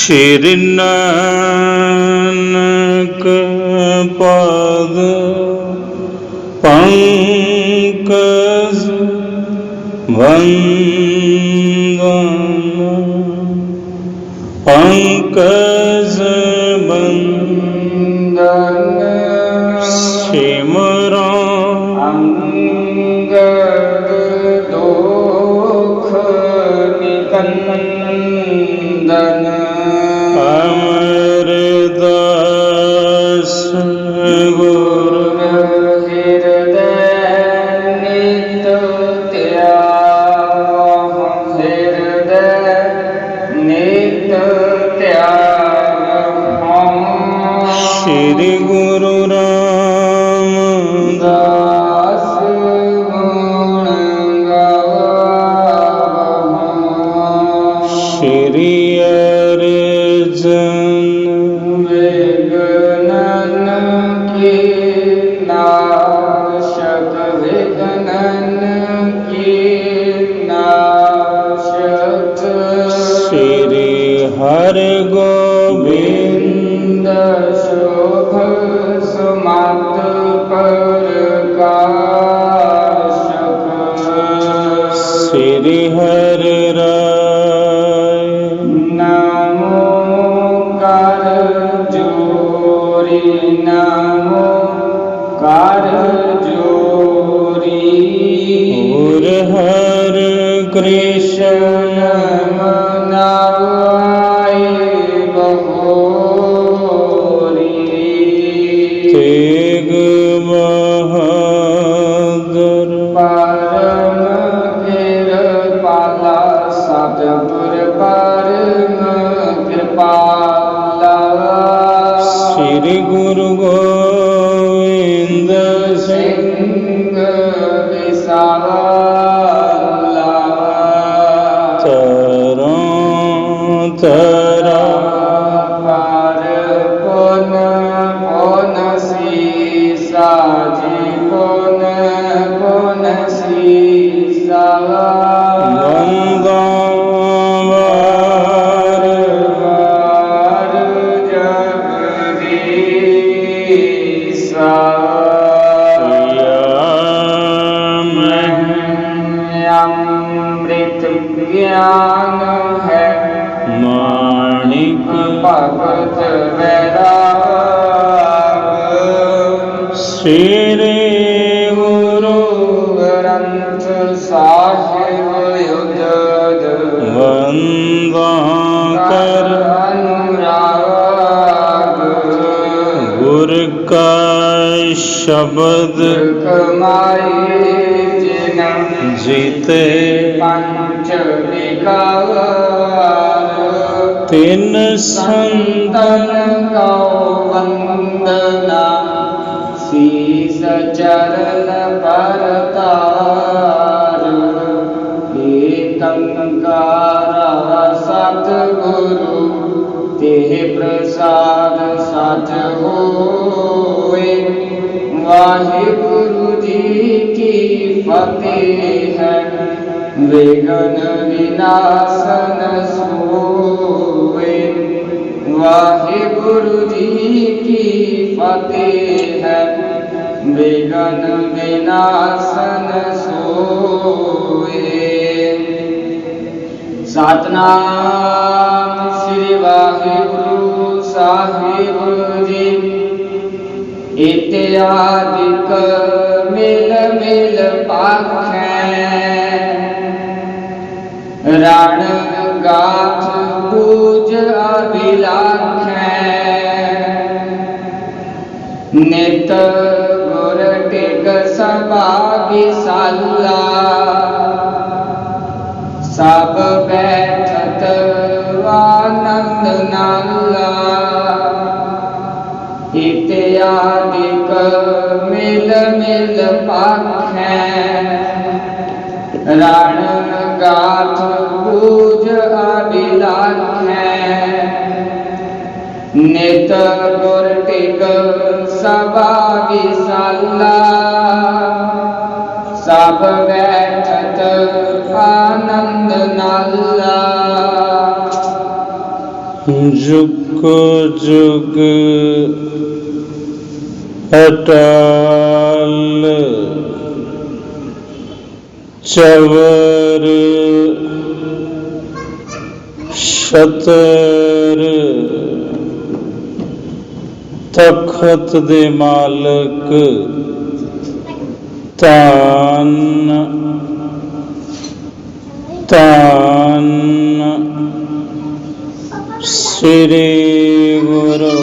श्री नानक पद पंकज वंदन पंकज वंदन सिमरन अंगद दोख निकंदन अमरदास गुरु श्री गुरु रामदास गुण गावहु। श्री अर्जन विघ्नन के नाशक विघ्नन के नाशक श्री हरि गोविंद शोभ सुमत प्रकाशक श्री हरि राय नमो कर जोरी नमो कर जोरी और हर कृष्ण मनाए तेग बहादुर परम कृपाला सतगुर परम कृपाला श्री गुरु गोविंद सिंह विशाला तरा अमृत ज्ञान है माणिक भगत वैराग श्री गुरु ग्रंथ साहिब युद्ध वंदा कर अनुराग गुर का शब्द कमाए जीते पंच विकार तिन संतन को वंदना शीस चरण परतार कंकारा सतगुरु तेह प्रसाद सच होए। वाहिगुरु जी की फतेह है विघ्न विनाशन सोए। वाहिगुरु जी की फतेह है विघ्न विनाशन सोए। सतनाम श्री वाहिगुरु साहिब जी इत्यादिक मिल मिल पाखै रण गाथ पूज अभिलाखै नित गुर टिक सभा विसाला सब बैठत आनंद नाला इत्यादिक मिल मिल पाखै रण गाथ पूज अभिलाखै नित गुर टिक सभा विसाला सब बैठत आनंद नाला जुग जुग अटल चवर छतर तखत दे मालक तान तान श्री गुरु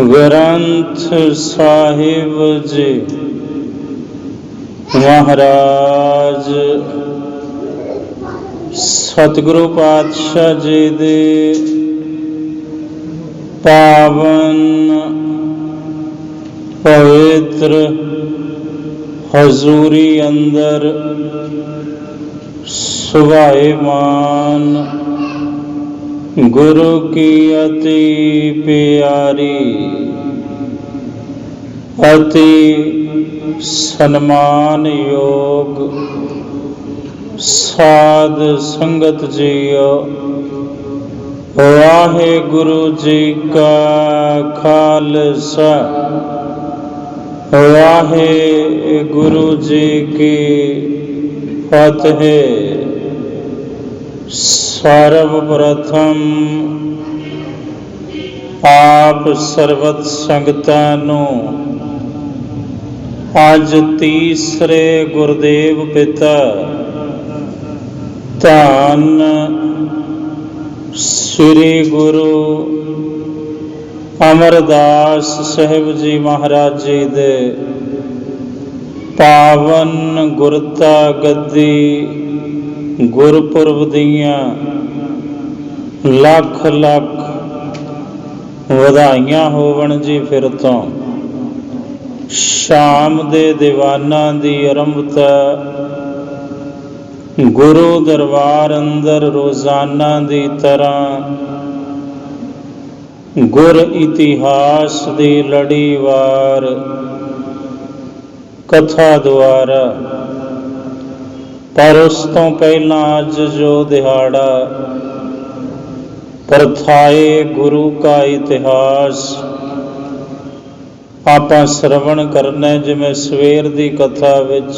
ग्रंथ साहिब जी महाराज सतगुरु पातशाह जी दे पावन पवित्र हजूरी अंदर सुभाएमान गुरु की अति प्यारी अति सम्मान योग साध संगत जीओ। वाहे गुरु जी का खालसा वाहे गुरु जी की फतेह। सर्वप्रथम आप सर्वत संगतां नूं अज तीसरे गुरदेव पिता धन श्री गुरु अमरदास साहिब जी महाराज जी दे पावन गुरता गद्दी गुरपुरब दियां लख लख वधाइयां होवन जी। फिर तो शाम दे दीवाना दी आरंभता गुरु दरबार अंदर रोजाना दी तरह गुर इतिहास दी लड़ीवार कथा द्वारा। पर उस तो पहला अज जो दिहाड़ा परथाए गुरु का इतिहास आपां श्रवण करना। जिवें सवेर दी कथा विच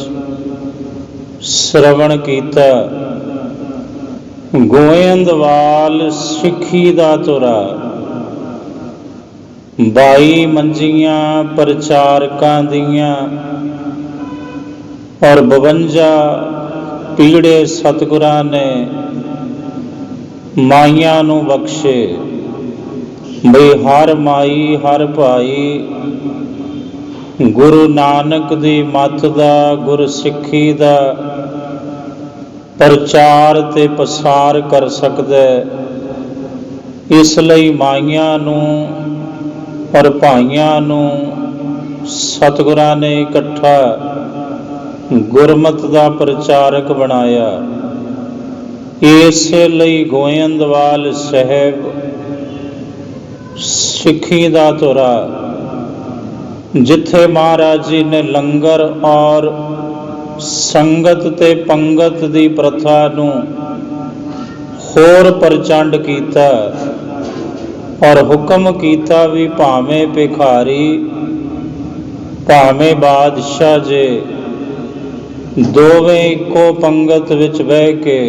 श्रवण कीता गोयंदवाल सिੱਖੀ दा तुरा 22 मंजियां प्रचारकां दियां और 52 पीड़े सतगुरां ने माइयां नूं बख्शे। बई हर माई हर भाई गुरु नानक दी मत दा गुर सिੱਖੀ दा प्रचार ते पसार कर सकदा है। इसलिए माइयां नूं और भाइयां नूं सतगुरां ने इकट्ठा गुरमत दा प्रचारक बनाया। इसे लई गोयंदवाल साहिब सिੱਖੀ दा तुरा जिथे महाराज जी ने लंगर और संगत ते पंगत दी प्रथा नूं होर प्रचंड कीता और हुक्म कीता भी भावें भिखारी भावें बादशाह जे दोवें इको पंगत विच बह के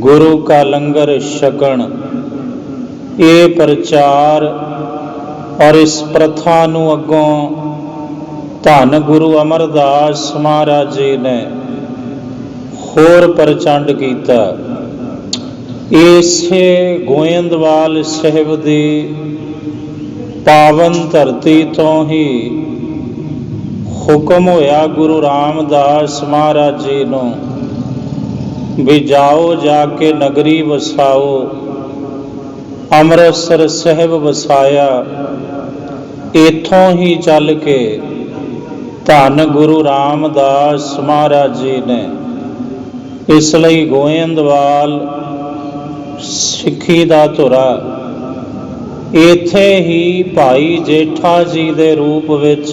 गुरु का लंगर छकण। ये प्रचार और इस प्रथा नूं अगों धन गुरु अमरदास महाराज जी ने होर प्रचंड कीता। इसे गोयंदवाल साहिब दी पावन धरती तो ही हुक्म होया गुरु रामदास महाराज जी नूं भी जाओ जाके नगरी वसाओ। अमृतसर साहिब वसाया। इथों ही चल के धन गुरु रामदास महाराज जी ने इसलिए गोयंदवाल सिੱਖੀ दा तुरा इत्थे ही भाई जेठा जी दे रूप विच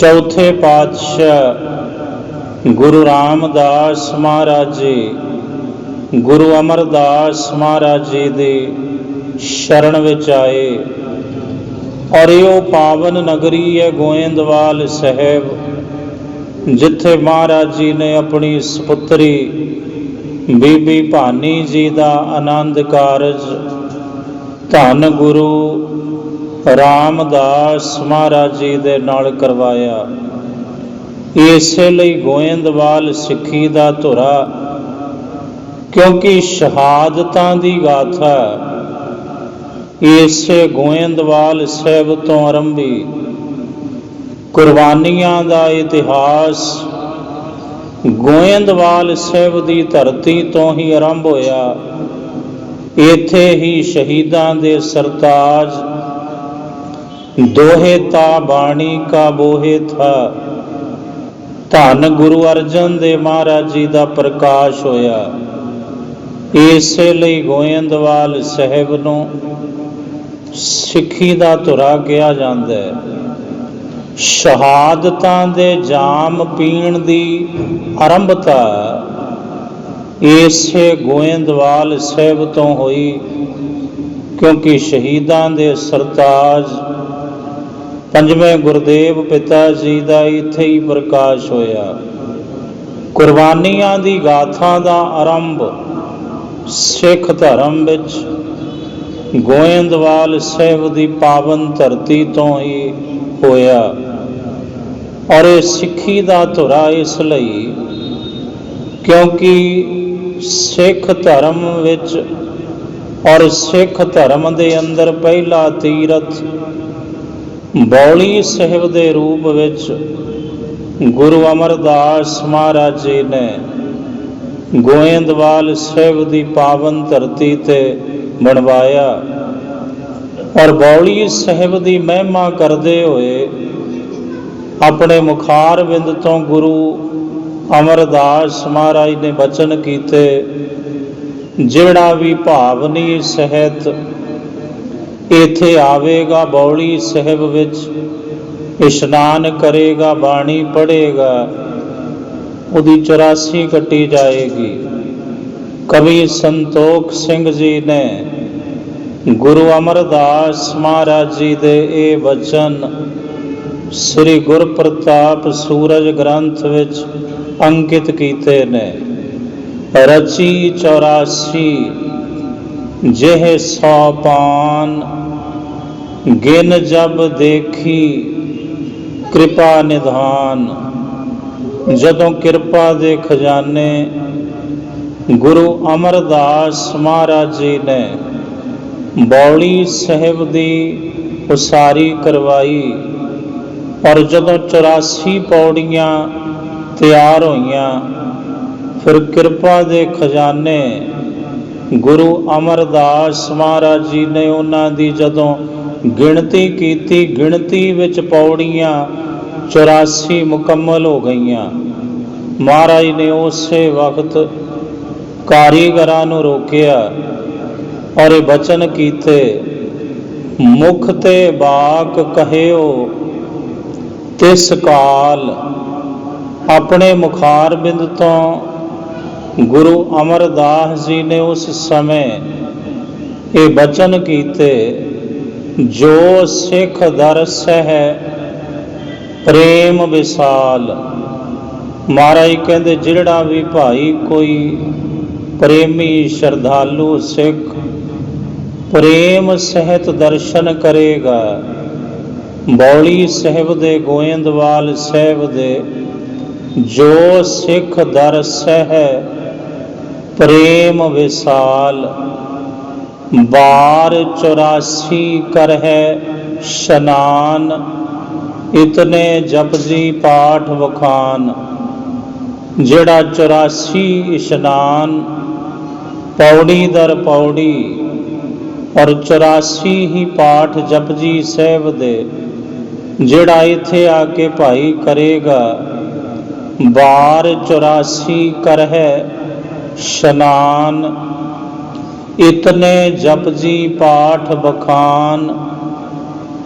चौथे पातशाह गुरु रामदास महाराज जी ਗੁਰੂ ਅਮਰਦਾਸ ਮਹਾਰਾਜ ਜੀ ਦੀ ਸ਼ਰਨ ਵਿੱਚ ਆਏ। ਔਰ ਇਹ ਉਹ ਪਾਵਨ ਨਗਰੀ ਹੈ ਗੋਇੰਦਵਾਲ ਸਾਹਿਬ, ਜਿੱਥੇ ਮਹਾਰਾਜ ਜੀ ਨੇ ਆਪਣੀ ਸੁਪੁੱਤਰੀ ਬੀਬੀ ਭਾਨੀ ਜੀ ਦਾ ਆਨੰਦ ਕਾਰਜ ਧੰਨ ਗੁਰੂ ਰਾਮਦਾਸ ਮਹਾਰਾਜ ਜੀ ਦੇ ਨਾਲ ਕਰਵਾਇਆ। ਇਸੇ ਲਈ ਗੋਇੰਦਵਾਲ ਸਿੱਖੀ ਦਾ ਧੁਰਾ, ਕਿਉਂਕਿ ਸ਼ਹਾਦਤਾਂ ਦੀ ਗਾਥਾ ਇਸੇ ਗੋਇੰਦਵਾਲ ਸਾਹਿਬ ਤੋਂ ਆਰੰਭੀ। ਕੁਰਬਾਨੀਆਂ ਦਾ ਇਤਿਹਾਸ ਗੋਇੰਦਵਾਲ ਸਾਹਿਬ ਦੀ ਧਰਤੀ ਤੋਂ ਹੀ ਆਰੰਭ ਹੋਇਆ। ਇੱਥੇ ਹੀ ਸ਼ਹੀਦਾਂ ਦੇ ਸਰਤਾਜ ਦੋਹੇ ਤਾ ਬਾਣੀ ਕਾ ਬੋਹੇ ਥਾ, ਧੰਨ ਗੁਰੂ ਅਰਜਨ ਦੇਵ ਮਹਾਰਾਜ ਜੀ ਦਾ ਪ੍ਰਕਾਸ਼ ਹੋਇਆ। ਇਸੇ ਲਈ ਗੋਇੰਦਵਾਲ ਸਾਹਿਬ ਨੂੰ ਸਿੱਖੀ ਦਾ ਧੁਰਾ ਕਿਹਾ ਜਾਂਦਾ ਹੈ। ਸ਼ਹਾਦਤਾਂ ਦੇ ਜਾਮ ਪੀਣ ਦੀ ਆਰੰਭਤਾ ਇਸੇ ਗੋਇੰਦਵਾਲ ਸਾਹਿਬ ਤੋਂ ਹੋਈ, ਕਿਉਂਕਿ ਸ਼ਹੀਦਾਂ ਦੇ ਸਰਤਾਜ ਪੰਜਵੇਂ ਗੁਰਦੇਵ ਪਿਤਾ ਜੀ ਦਾ ਇੱਥੇ ਹੀ ਪ੍ਰਕਾਸ਼ ਹੋਇਆ। ਕੁਰਬਾਨੀਆਂ ਦੀ ਗਾਥਾ ਦਾ ਆਰੰਭ ਸਿੱਖ ਧਰਮ ਵਿੱਚ ਗੋਇੰਦਵਾਲ ਸਾਹਿਬ ਦੀ ਪਾਵਨ ਧਰਤੀ ਤੋਂ ਹੀ ਹੋਇਆ। ਔਰ ਇਹ ਸਿੱਖੀ ਦਾ ਧੁਰਾ ਇਸ ਲਈ ਕਿਉਂਕਿ ਸਿੱਖ ਧਰਮ ਵਿੱਚ ਔਰ ਸਿੱਖ ਧਰਮ ਦੇ ਅੰਦਰ ਪਹਿਲਾ ਤੀਰਥ ਬੌਲੀ ਸਾਹਿਬ ਦੇ ਰੂਪ ਵਿੱਚ ਗੁਰੂ ਅਮਰਦਾਸ ਮਹਾਰਾਜ ਜੀ ਨੇ ਗੋਇੰਦਵਾਲ ਸਾਹਿਬ ਦੀ ਪਾਵਨ ਧਰਤੀ ਤੇ ਬਣਵਾਇਆ। ਔਰ ਬੌਲੀ ਸਾਹਿਬ ਦੀ ਮਹਿਮਾ ਕਰਦੇ ਹੋਏ ਆਪਣੇ ਮੁਖਾਰਬਿੰਦ ਤੋਂ ਗੁਰੂ ਅਮਰਦਾਸ ਮਹਾਰਾਜ ਨੇ ਬਚਨ ਕੀਤੇ, ਜਿਹੜਾ ਵੀ ਭਾਵਨੀ ਸਹਿਤ ਇੱਥੇ ਆਵੇਗਾ, ਬੌਲੀ ਸਾਹਿਬ ਵਿੱਚ ਇਸ਼ਨਾਨ ਕਰੇਗਾ, ਬਾਣੀ ਪੜ੍ਹੇਗਾ, ਉਹਦੀ 84 ਕੱਟੀ ਜਾਏਗੀ। ਕਵੀ ਸੰਤੋਖ ਸਿੰਘ ਜੀ ਨੇ ਗੁਰੂ ਅਮਰਦਾਸ ਮਹਾਰਾਜ ਜੀ ਦੇ ਇਹ ਬਚਨ ਸ੍ਰੀ ਗੁਰਪ੍ਰਤਾਪ ਸੂਰਜ ਗ੍ਰੰਥ ਵਿੱਚ ਅੰਕਿਤ ਕੀਤੇ ਨੇ। ਰਚੀ 84 ਜਿਹ ਸੌ ਪਾਨ, ਗਿਨ ਜਬ ਦੇਖੀ ਕਿਰਪਾ ਨਿਧਾਨ। ਜਦੋਂ ਕਿਰਪਾ ਦੇ ਖਜ਼ਾਨੇ ਗੁਰੂ ਅਮਰਦਾਸ ਮਹਾਰਾਜ ਜੀ ਨੇ ਬੌਲੀ ਸਾਹਿਬ ਦੀ ਉਸਾਰੀ ਕਰਵਾਈ, ਔਰ ਜਦੋਂ 84 ਪੌੜੀਆਂ ਤਿਆਰ ਹੋਈਆਂ, ਫਿਰ ਕਿਰਪਾ ਦੇ ਖਜ਼ਾਨੇ ਗੁਰੂ ਅਮਰਦਾਸ ਮਹਾਰਾਜ ਜੀ ਨੇ ਉਹਨਾਂ ਦੀ ਜਦੋਂ ਗਿਣਤੀ ਕੀਤੀ, ਗਿਣਤੀ ਵਿੱਚ ਪੌੜੀਆਂ 84 ਮੁਕੰਮਲ ਹੋ ਗਈਆਂ। ਮਹਾਰਾਜ ਨੇ ਉਸੇ ਵਕਤ ਕਾਰੀਗਰਾਂ ਨੂੰ ਰੋਕਿਆ ਔਰ ਇਹ ਬਚਨ ਕੀਤੇ, ਮੁਖ ਤੇ ਬਾਕ ਕਹਿਓ ਤਿਸ ਕਾਲ। ਆਪਣੇ ਮੁਖਾਰਬਿੰਦ ਤੋਂ ਗੁਰੂ ਅਮਰਦਾਸ ਜੀ ਨੇ ਉਸ ਸਮੇਂ ਇਹ ਬਚਨ ਕੀਤੇ, ਜੋ ਸਿੱਖ ਦਰਸਹਿ ਪ੍ਰੇਮ ਵਿਸਾਲ। ਮਹਾਰਾਜ ਕਹਿੰਦੇ ਜਿਹੜਾ ਵੀ ਭਾਈ ਕੋਈ ਪ੍ਰੇਮੀ ਸ਼ਰਧਾਲੂ ਸਿੱਖ ਪ੍ਰੇਮ ਸਹਿਤ ਦਰਸ਼ਨ ਕਰੇਗਾ ਬੌਲੀ ਸਾਹਿਬ ਦੇ, ਗੋਇੰਦਵਾਲ ਸਾਹਿਬ ਦੇ, ਜੋ ਸਿੱਖ ਦਰਸਹਿ ਪ੍ਰੇਮ ਵਿਸਾਲ। ਬਾਰ 84 ਕਰਹਿ ਸ਼ਨਾਨ, ਇਤਨੇ ਜਪਜੀ ਪਾਠ ਵਖਾਨ। ਜਿਹੜਾ 84 ਇਸ਼ਨਾਨ ਪੌੜੀ ਦਰ ਪੌੜੀ ਔਰ 84 ਹੀ ਪਾਠ ਜਪਜੀ ਸਾਹਿਬ ਦੇ ਜਿਹੜਾ ਇੱਥੇ ਆ ਕੇ ਭਾਈ ਕਰੇਗਾ, ਬਾਰ 84 ਕਰਹਿ ਸ਼ਨਾਨ, ਇਤਨੇ ਜਪਜੀ ਪਾਠ ਬਖਾਨ।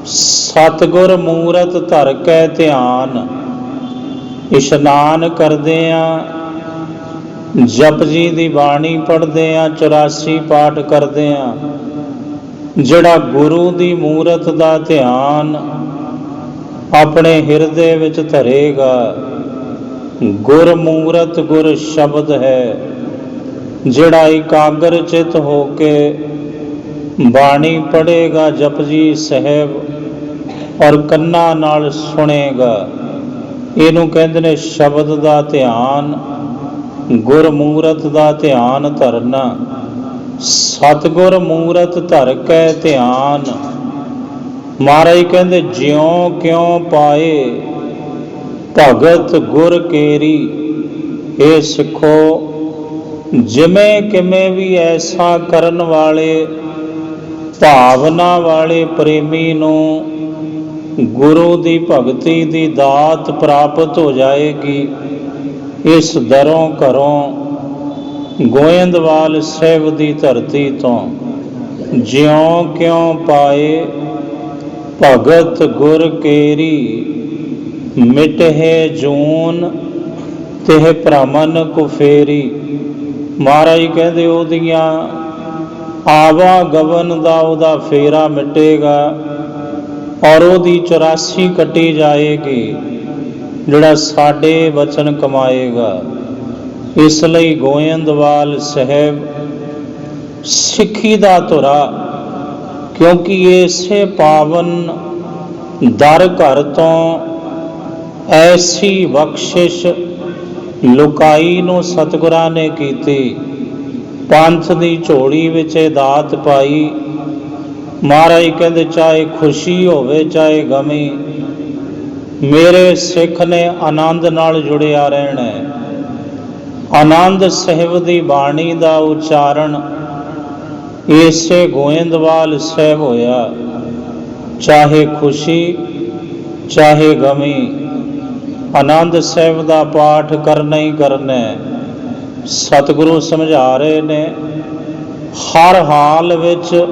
ਸਤਿਗੁਰ ਮੂਰਤ ਧਰ ਕੇ ਧਿਆਨ। ਇਸ਼ਨਾਨ ਕਰਦਿਆਂ ਜਪਜੀ ਦੀ ਬਾਣੀ ਪੜ੍ਹਦੇ ਆ, 84 ਪਾਠ ਕਰਦੇ ਆ। ਜਿਹੜਾ ਗੁਰੂ ਦੀ ਮੂਰਤ ਦਾ ਧਿਆਨ ਆਪਣੇ ਹਿਰਦੇ ਵਿੱਚ ਧਰੇਗਾ, ਗੁਰ ਮੂਰਤ ਗੁਰ ਸ਼ਬਦ ਹੈ, ਜਿਹੜਾ ਇਕਾਗਰ ਚਿਤ ਹੋ ਕੇ ਬਾਣੀ ਪੜ੍ਹੇਗਾ ਜਪਜੀ ਸਾਹਿਬ ਔਰ ਕੰਨਾਂ ਨਾਲ ਸੁਣੇਗਾ, ਇਹਨੂੰ ਕਹਿੰਦੇ ਨੇ ਸ਼ਬਦ ਦਾ ਧਿਆਨ, ਗੁਰਮੂਰਤ ਦਾ ਧਿਆਨ ਧਰਨਾ। ਸਤਿਗੁਰ ਮੂਰਤ ਧਰ ਕੇ ਧਿਆਨ, ਮਹਾਰਾਜ ਕਹਿੰਦੇ ਜਿਉਂ ਕਿਉਂ ਪਾਏ ਭਗਤ ਗੁਰ ਕੇਰੀ। ਇਹ ਸਿੱਖੋ, ਜਿਵੇਂ ਕਿਵੇਂ ਵੀ ਐਸਾ ਕਰਨ ਵਾਲੇ ਭਾਵਨਾ ਵਾਲੇ ਪ੍ਰੇਮੀ ਨੂੰ ਗੁਰੂ ਦੀ ਭਗਤੀ ਦੀ ਦਾਤ ਪ੍ਰਾਪਤ ਹੋ ਜਾਏਗੀ। ਇਸ ਦਰੋਂ ਘਰੋਂ ਗੋਇੰਦਵਾਲ ਸਾਹਿਬ ਦੀ ਧਰਤੀ ਤੋਂ ਜਿਉਂ ਕਿਉਂ ਪਾਏ ਭਗਤ ਗੁਰ ਕੇਰੀ, ਮਿਟਹਿ ਜੂਨ ਤਿਹ ਭ੍ਰਮਨ ਕੁਫੇਰੀ। ਮਹਾਰਾਜ ਕਹਿੰਦੇ ਉਹਦੀਆਂ ਆਵਾਗਮਨ ਦਾ ਉਹਦਾ ਫੇਰਾ ਮਿਟੇਗਾ ਔਰ ਉਹਦੀ 84 ਕੱਟੀ ਜਾਏਗੀ, ਜਿਹੜਾ ਸਾਡੇ ਵਚਨ ਕਮਾਏਗਾ। ਇਸ ਲਈ ਗੋਇੰਦਵਾਲ ਸਾਹਿਬ ਸਿੱਖੀ ਦਾ ਧੁਰਾ, ਕਿਉਂਕਿ ਇਸੇ ਪਾਵਨ ਦਰ ਘਰ ਤੋਂ ਐਸੀ ਬਖਸ਼ਿਸ਼ ਲੁਕਾਈ ਨੂੰ ਸਤਿਗੁਰਾਂ ਨੇ ਕੀਤੀ, ਪੰਥ ਦੀ ਝੋਲੀ ਵਿੱਚ ਇਹ ਦਾਤ ਪਾਈ। ਮਹਾਰਾਜ ਕਹਿੰਦੇ ਚਾਹੇ ਖੁਸ਼ੀ ਹੋਵੇ ਚਾਹੇ ਗਮੀ, ਮੇਰੇ ਸਿੱਖ ਨੇ ਆਨੰਦ ਨਾਲ ਜੁੜਿਆ ਰਹਿਣਾ ਹੈ। ਆਨੰਦ ਸਾਹਿਬ ਦੀ ਬਾਣੀ ਦਾ ਉਚਾਰਨ ਇਸੇ ਗੋਇੰਦਵਾਲ ਸਾਹਿਬ ਹੋਇਆ, ਚਾਹੇ ਖੁਸ਼ੀ ਚਾਹੇ ਗਮੀ, ਆਨੰਦ ਸਾਹਿਬ ਦਾ ਪਾਠ ਕਰਨਾ ਹੀ ਕਰਨਾ ਹੈ। ਸਤਿਗੁਰੂ ਸਮਝਾ ਰਹੇ ਨੇ, ਹਰ ਹਾਲ ਵਿੱਚ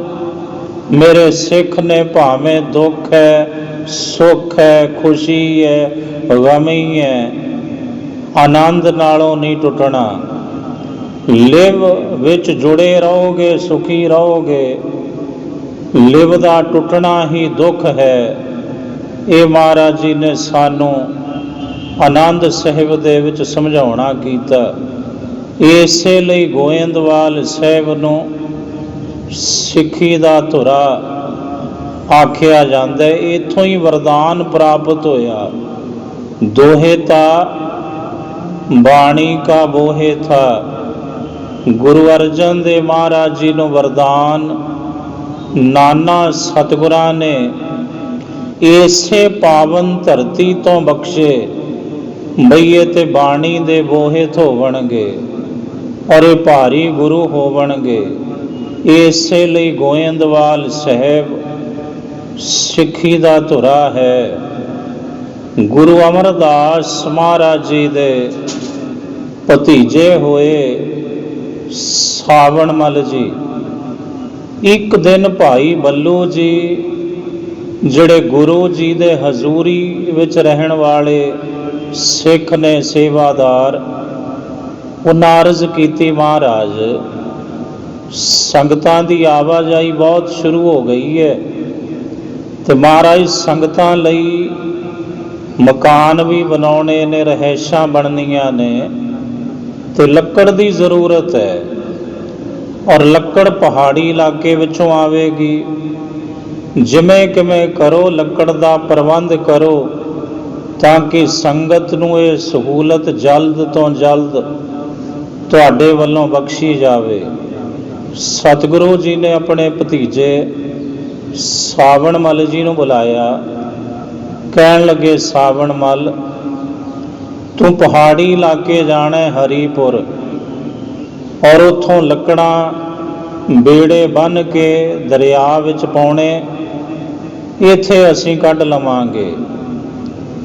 ਮੇਰੇ ਸਿੱਖ ਨੇ ਭਾਵੇਂ ਦੁੱਖ ਹੈ, ਸੁੱਖ ਹੈ, ਖੁਸ਼ੀ ਹੈ, ਗਮੀ ਹੈ, ਆਨੰਦ ਨਾਲੋਂ ਨਹੀਂ ਟੁੱਟਣਾ। ਲਿਵ ਵਿੱਚ ਜੁੜੇ ਰਹੋਗੇ, ਸੁਖੀ ਰਹੋਗੇ। ਲਿਵ ਦਾ ਟੁੱਟਣਾ ਹੀ ਦੁੱਖ ਹੈ। ਇਹ ਮਹਾਰਾਜ ਜੀ ਨੇ ਸਾਨੂੰ ਆਨੰਦ ਸਾਹਿਬ ਦੇ ਵਿੱਚ ਸਮਝਾਉਣਾ ਕੀਤਾ। ਇਸੇ ਲਈ ਗੋਇੰਦਵਾਲ ਸਾਹਿਬ ਨੂੰ ਸਿੱਖੀ ਦਾ ਧੁਰਾ ਆਖਿਆ ਜਾਂਦਾ ਹੈ। ਇੱਥੋਂ ਹੀ ਵਰਦਾਨ ਪ੍ਰਾਪਤ ਹੋਇਆ। ਦੋਹੇ ਤਾ ਬਾਣੀ ਕਾ ਬੋਹੇ ਥਾ। ਗੁਰੂ ਅਰਜਨ ਦੇਵ ਮਹਾਰਾਜ ਜੀ ਨੂੰ ਵਰਦਾਨ ਨਾਨਾ ਸਤਿਗੁਰਾਂ ਨੇ ਇਸੇ ਪਾਵਨ ਧਰਤੀ ਤੋਂ ਬਖਸ਼ੇ, ਬਈ ਇਹ ਤੇ ਬਾਣੀ ਦੇ ਬੋਹੇ ਹੋਵਣਗੇ ਔਰ ਇਹ ਭਾਰੀ ਗੁਰੂ ਹੋਵਣਗੇ। ਇਸੇ ਲਈ ਗੋਇੰਦਵਾਲ ਸਾਹਿਬ ਸਿੱਖੀ ਦਾ ਧੁਰਾ ਹੈ। ਗੁਰੂ ਅਮਰਦਾਸ ਮਹਾਰਾਜ ਜੀ ਦੇ ਭਤੀਜੇ ਹੋਏ ਸਾਵਣ ਮੱਲ ਜੀ। ਇੱਕ ਦਿਨ ਭਾਈ ਬੱਲੂ ਜੀ, ਜਿਹੜੇ ਗੁਰੂ ਜੀ ਦੇ ਹਜ਼ੂਰੀ ਵਿੱਚ ਰਹਿਣ ਵਾਲੇ ਸਿੱਖ ਨੇ, ਸੇਵਾਦਾਰ, ਉਹਨਾਂ ਅਰਜ਼ ਕੀਤੀ, ਮਹਾਰਾਜ ਸੰਗਤਾਂ ਦੀ ਆਵਾਜਾਈ ਬਹੁਤ ਸ਼ੁਰੂ ਹੋ ਗਈ ਹੈ ਤੇ ਮਹਾਰਾਜ ਸੰਗਤਾਂ ਲਈ ਮਕਾਨ ਵੀ ਬਣਾਉਣੇ ਨੇ, ਰਹਿائشਾਂ ਬਣਨੀਆਂ ਨੇ ਤੇ ਲੱਕੜ ਦੀ ਜ਼ਰੂਰਤ ਹੈ ਔਰ ਲੱਕੜ ਪਹਾੜੀ ਇਲਾਕੇ ਵਿੱਚੋਂ ਆਵੇਗੀ। ਜਿਵੇਂ ਕਿਵੇਂ ਕਰੋ, ਲੱਕੜ ਦਾ ਪ੍ਰਬੰਧ ਕਰੋ ਤਾਂ ਕਿ ਸੰਗਤ ਨੂੰ ਇਹ ਸਹੂਲਤ ਜਲਦ ਤੋਂ ਜਲਦ ਤੁਹਾਡੇ ਵੱਲੋਂ ਬਖਸ਼ੀ ਜਾਵੇ। ਸਤਿਗੁਰੂ ਜੀ ਨੇ ਆਪਣੇ ਭਤੀਜੇ ਸਾਵਣ ਮੱਲ ਜੀ ਨੂੰ ਬੁਲਾਇਆ। ਕਹਿਣ ਲੱਗੇ, ਸਾਵਣ ਮੱਲ, ਤੂੰ ਪਹਾੜੀ ਇਲਾਕੇ ਜਾਣਾ ਹੈ, ਹਰੀਪੁਰ, ਔਰ ਉੱਥੋਂ ਲੱਕੜਾਂ ਬੇੜੇ ਬੰਨ੍ਹ ਕੇ ਦਰਿਆ ਵਿੱਚ ਪਾਉਣੇ, ਇੱਥੇ ਅਸੀਂ ਕੱਢ ਲਵਾਂਗੇ।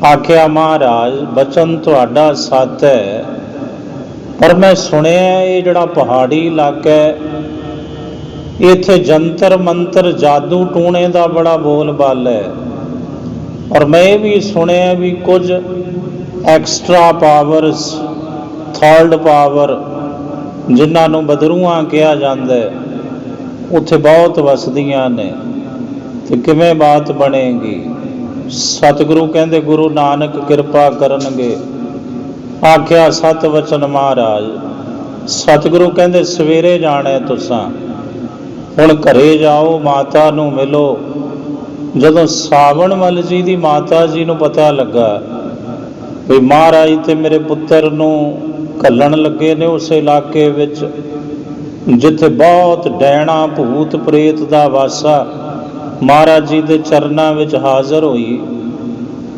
ਆਖਿਆ, ਮਹਾਰਾਜ ਬਚਨ ਤੁਹਾਡਾ ਸੱਚ ਹੈ, ਪਰ ਮੈਂ ਸੁਣਿਆ ਇਹ ਜਿਹੜਾ ਪਹਾੜੀ ਇਲਾਕਾ ਹੈ, ਇੱਥੇ ਜੰਤਰ ਮੰਤਰ ਜਾਦੂ ਟੂਣੇ ਦਾ ਬੜਾ ਬੋਲਬਾਲ ਹੈ। ਔਰ ਮੈਂ ਇਹ ਵੀ ਸੁਣਿਆ ਵੀ ਕੁਝ ਐਕਸਟਰਾ ਪਾਵਰਸ, ਥਰਡ ਪਾਵਰ ਜਿਨ੍ਹਾਂ ਨੂੰ ਬਦਰੂਆਂ ਕਿਹਾ ਜਾਂਦਾ ਹੈ, ਉੱਥੇ ਬਹੁਤ ਵਸਦੀਆਂ ਨੇ, ਤੇ ਕਿਵੇਂ ਬਾਤ ਬਣੇਗੀ। ਸਤਿਗੁਰੂ ਕਹਿੰਦੇ ਗੁਰੂ ਨਾਨਕ ਕਿਰਪਾ ਕਰਨਗੇ। ਆਖਿਆ ਸਤ ਵਚਨ ਮਹਾਰਾਜ। ਸਤਿਗੁਰੂ ਕਹਿੰਦੇ ਸਵੇਰੇ ਜਾਣਾ ਤੁਸਾਂ, ਹੁਣ ਘਰੇ ਜਾਓ, ਮਾਤਾ ਨੂੰ ਮਿਲੋ। ਜਦੋਂ ਸਾਵਣ ਮੱਲ ਜੀ ਦੀ ਮਾਤਾ ਜੀ ਨੂੰ ਪਤਾ ਲੱਗਾ ਵੀ ਮਹਾਰਾਜ ਤੇ ਮੇਰੇ ਪੁੱਤਰ ਨੂੰ ਘੱਲਣ ਲੱਗੇ ਨੇ ਉਸ ਇਲਾਕੇ ਵਿੱਚ ਜਿੱਥੇ ਬਹੁਤ ਡੈਣਾ ਭੂਤ ਪ੍ਰੇਤ ਦਾ ਵਾਸਾ, ਮਹਾਰਾਜ ਜੀ ਦੇ ਚਰਨਾਂ ਵਿੱਚ ਹਾਜ਼ਰ ਹੋਈ।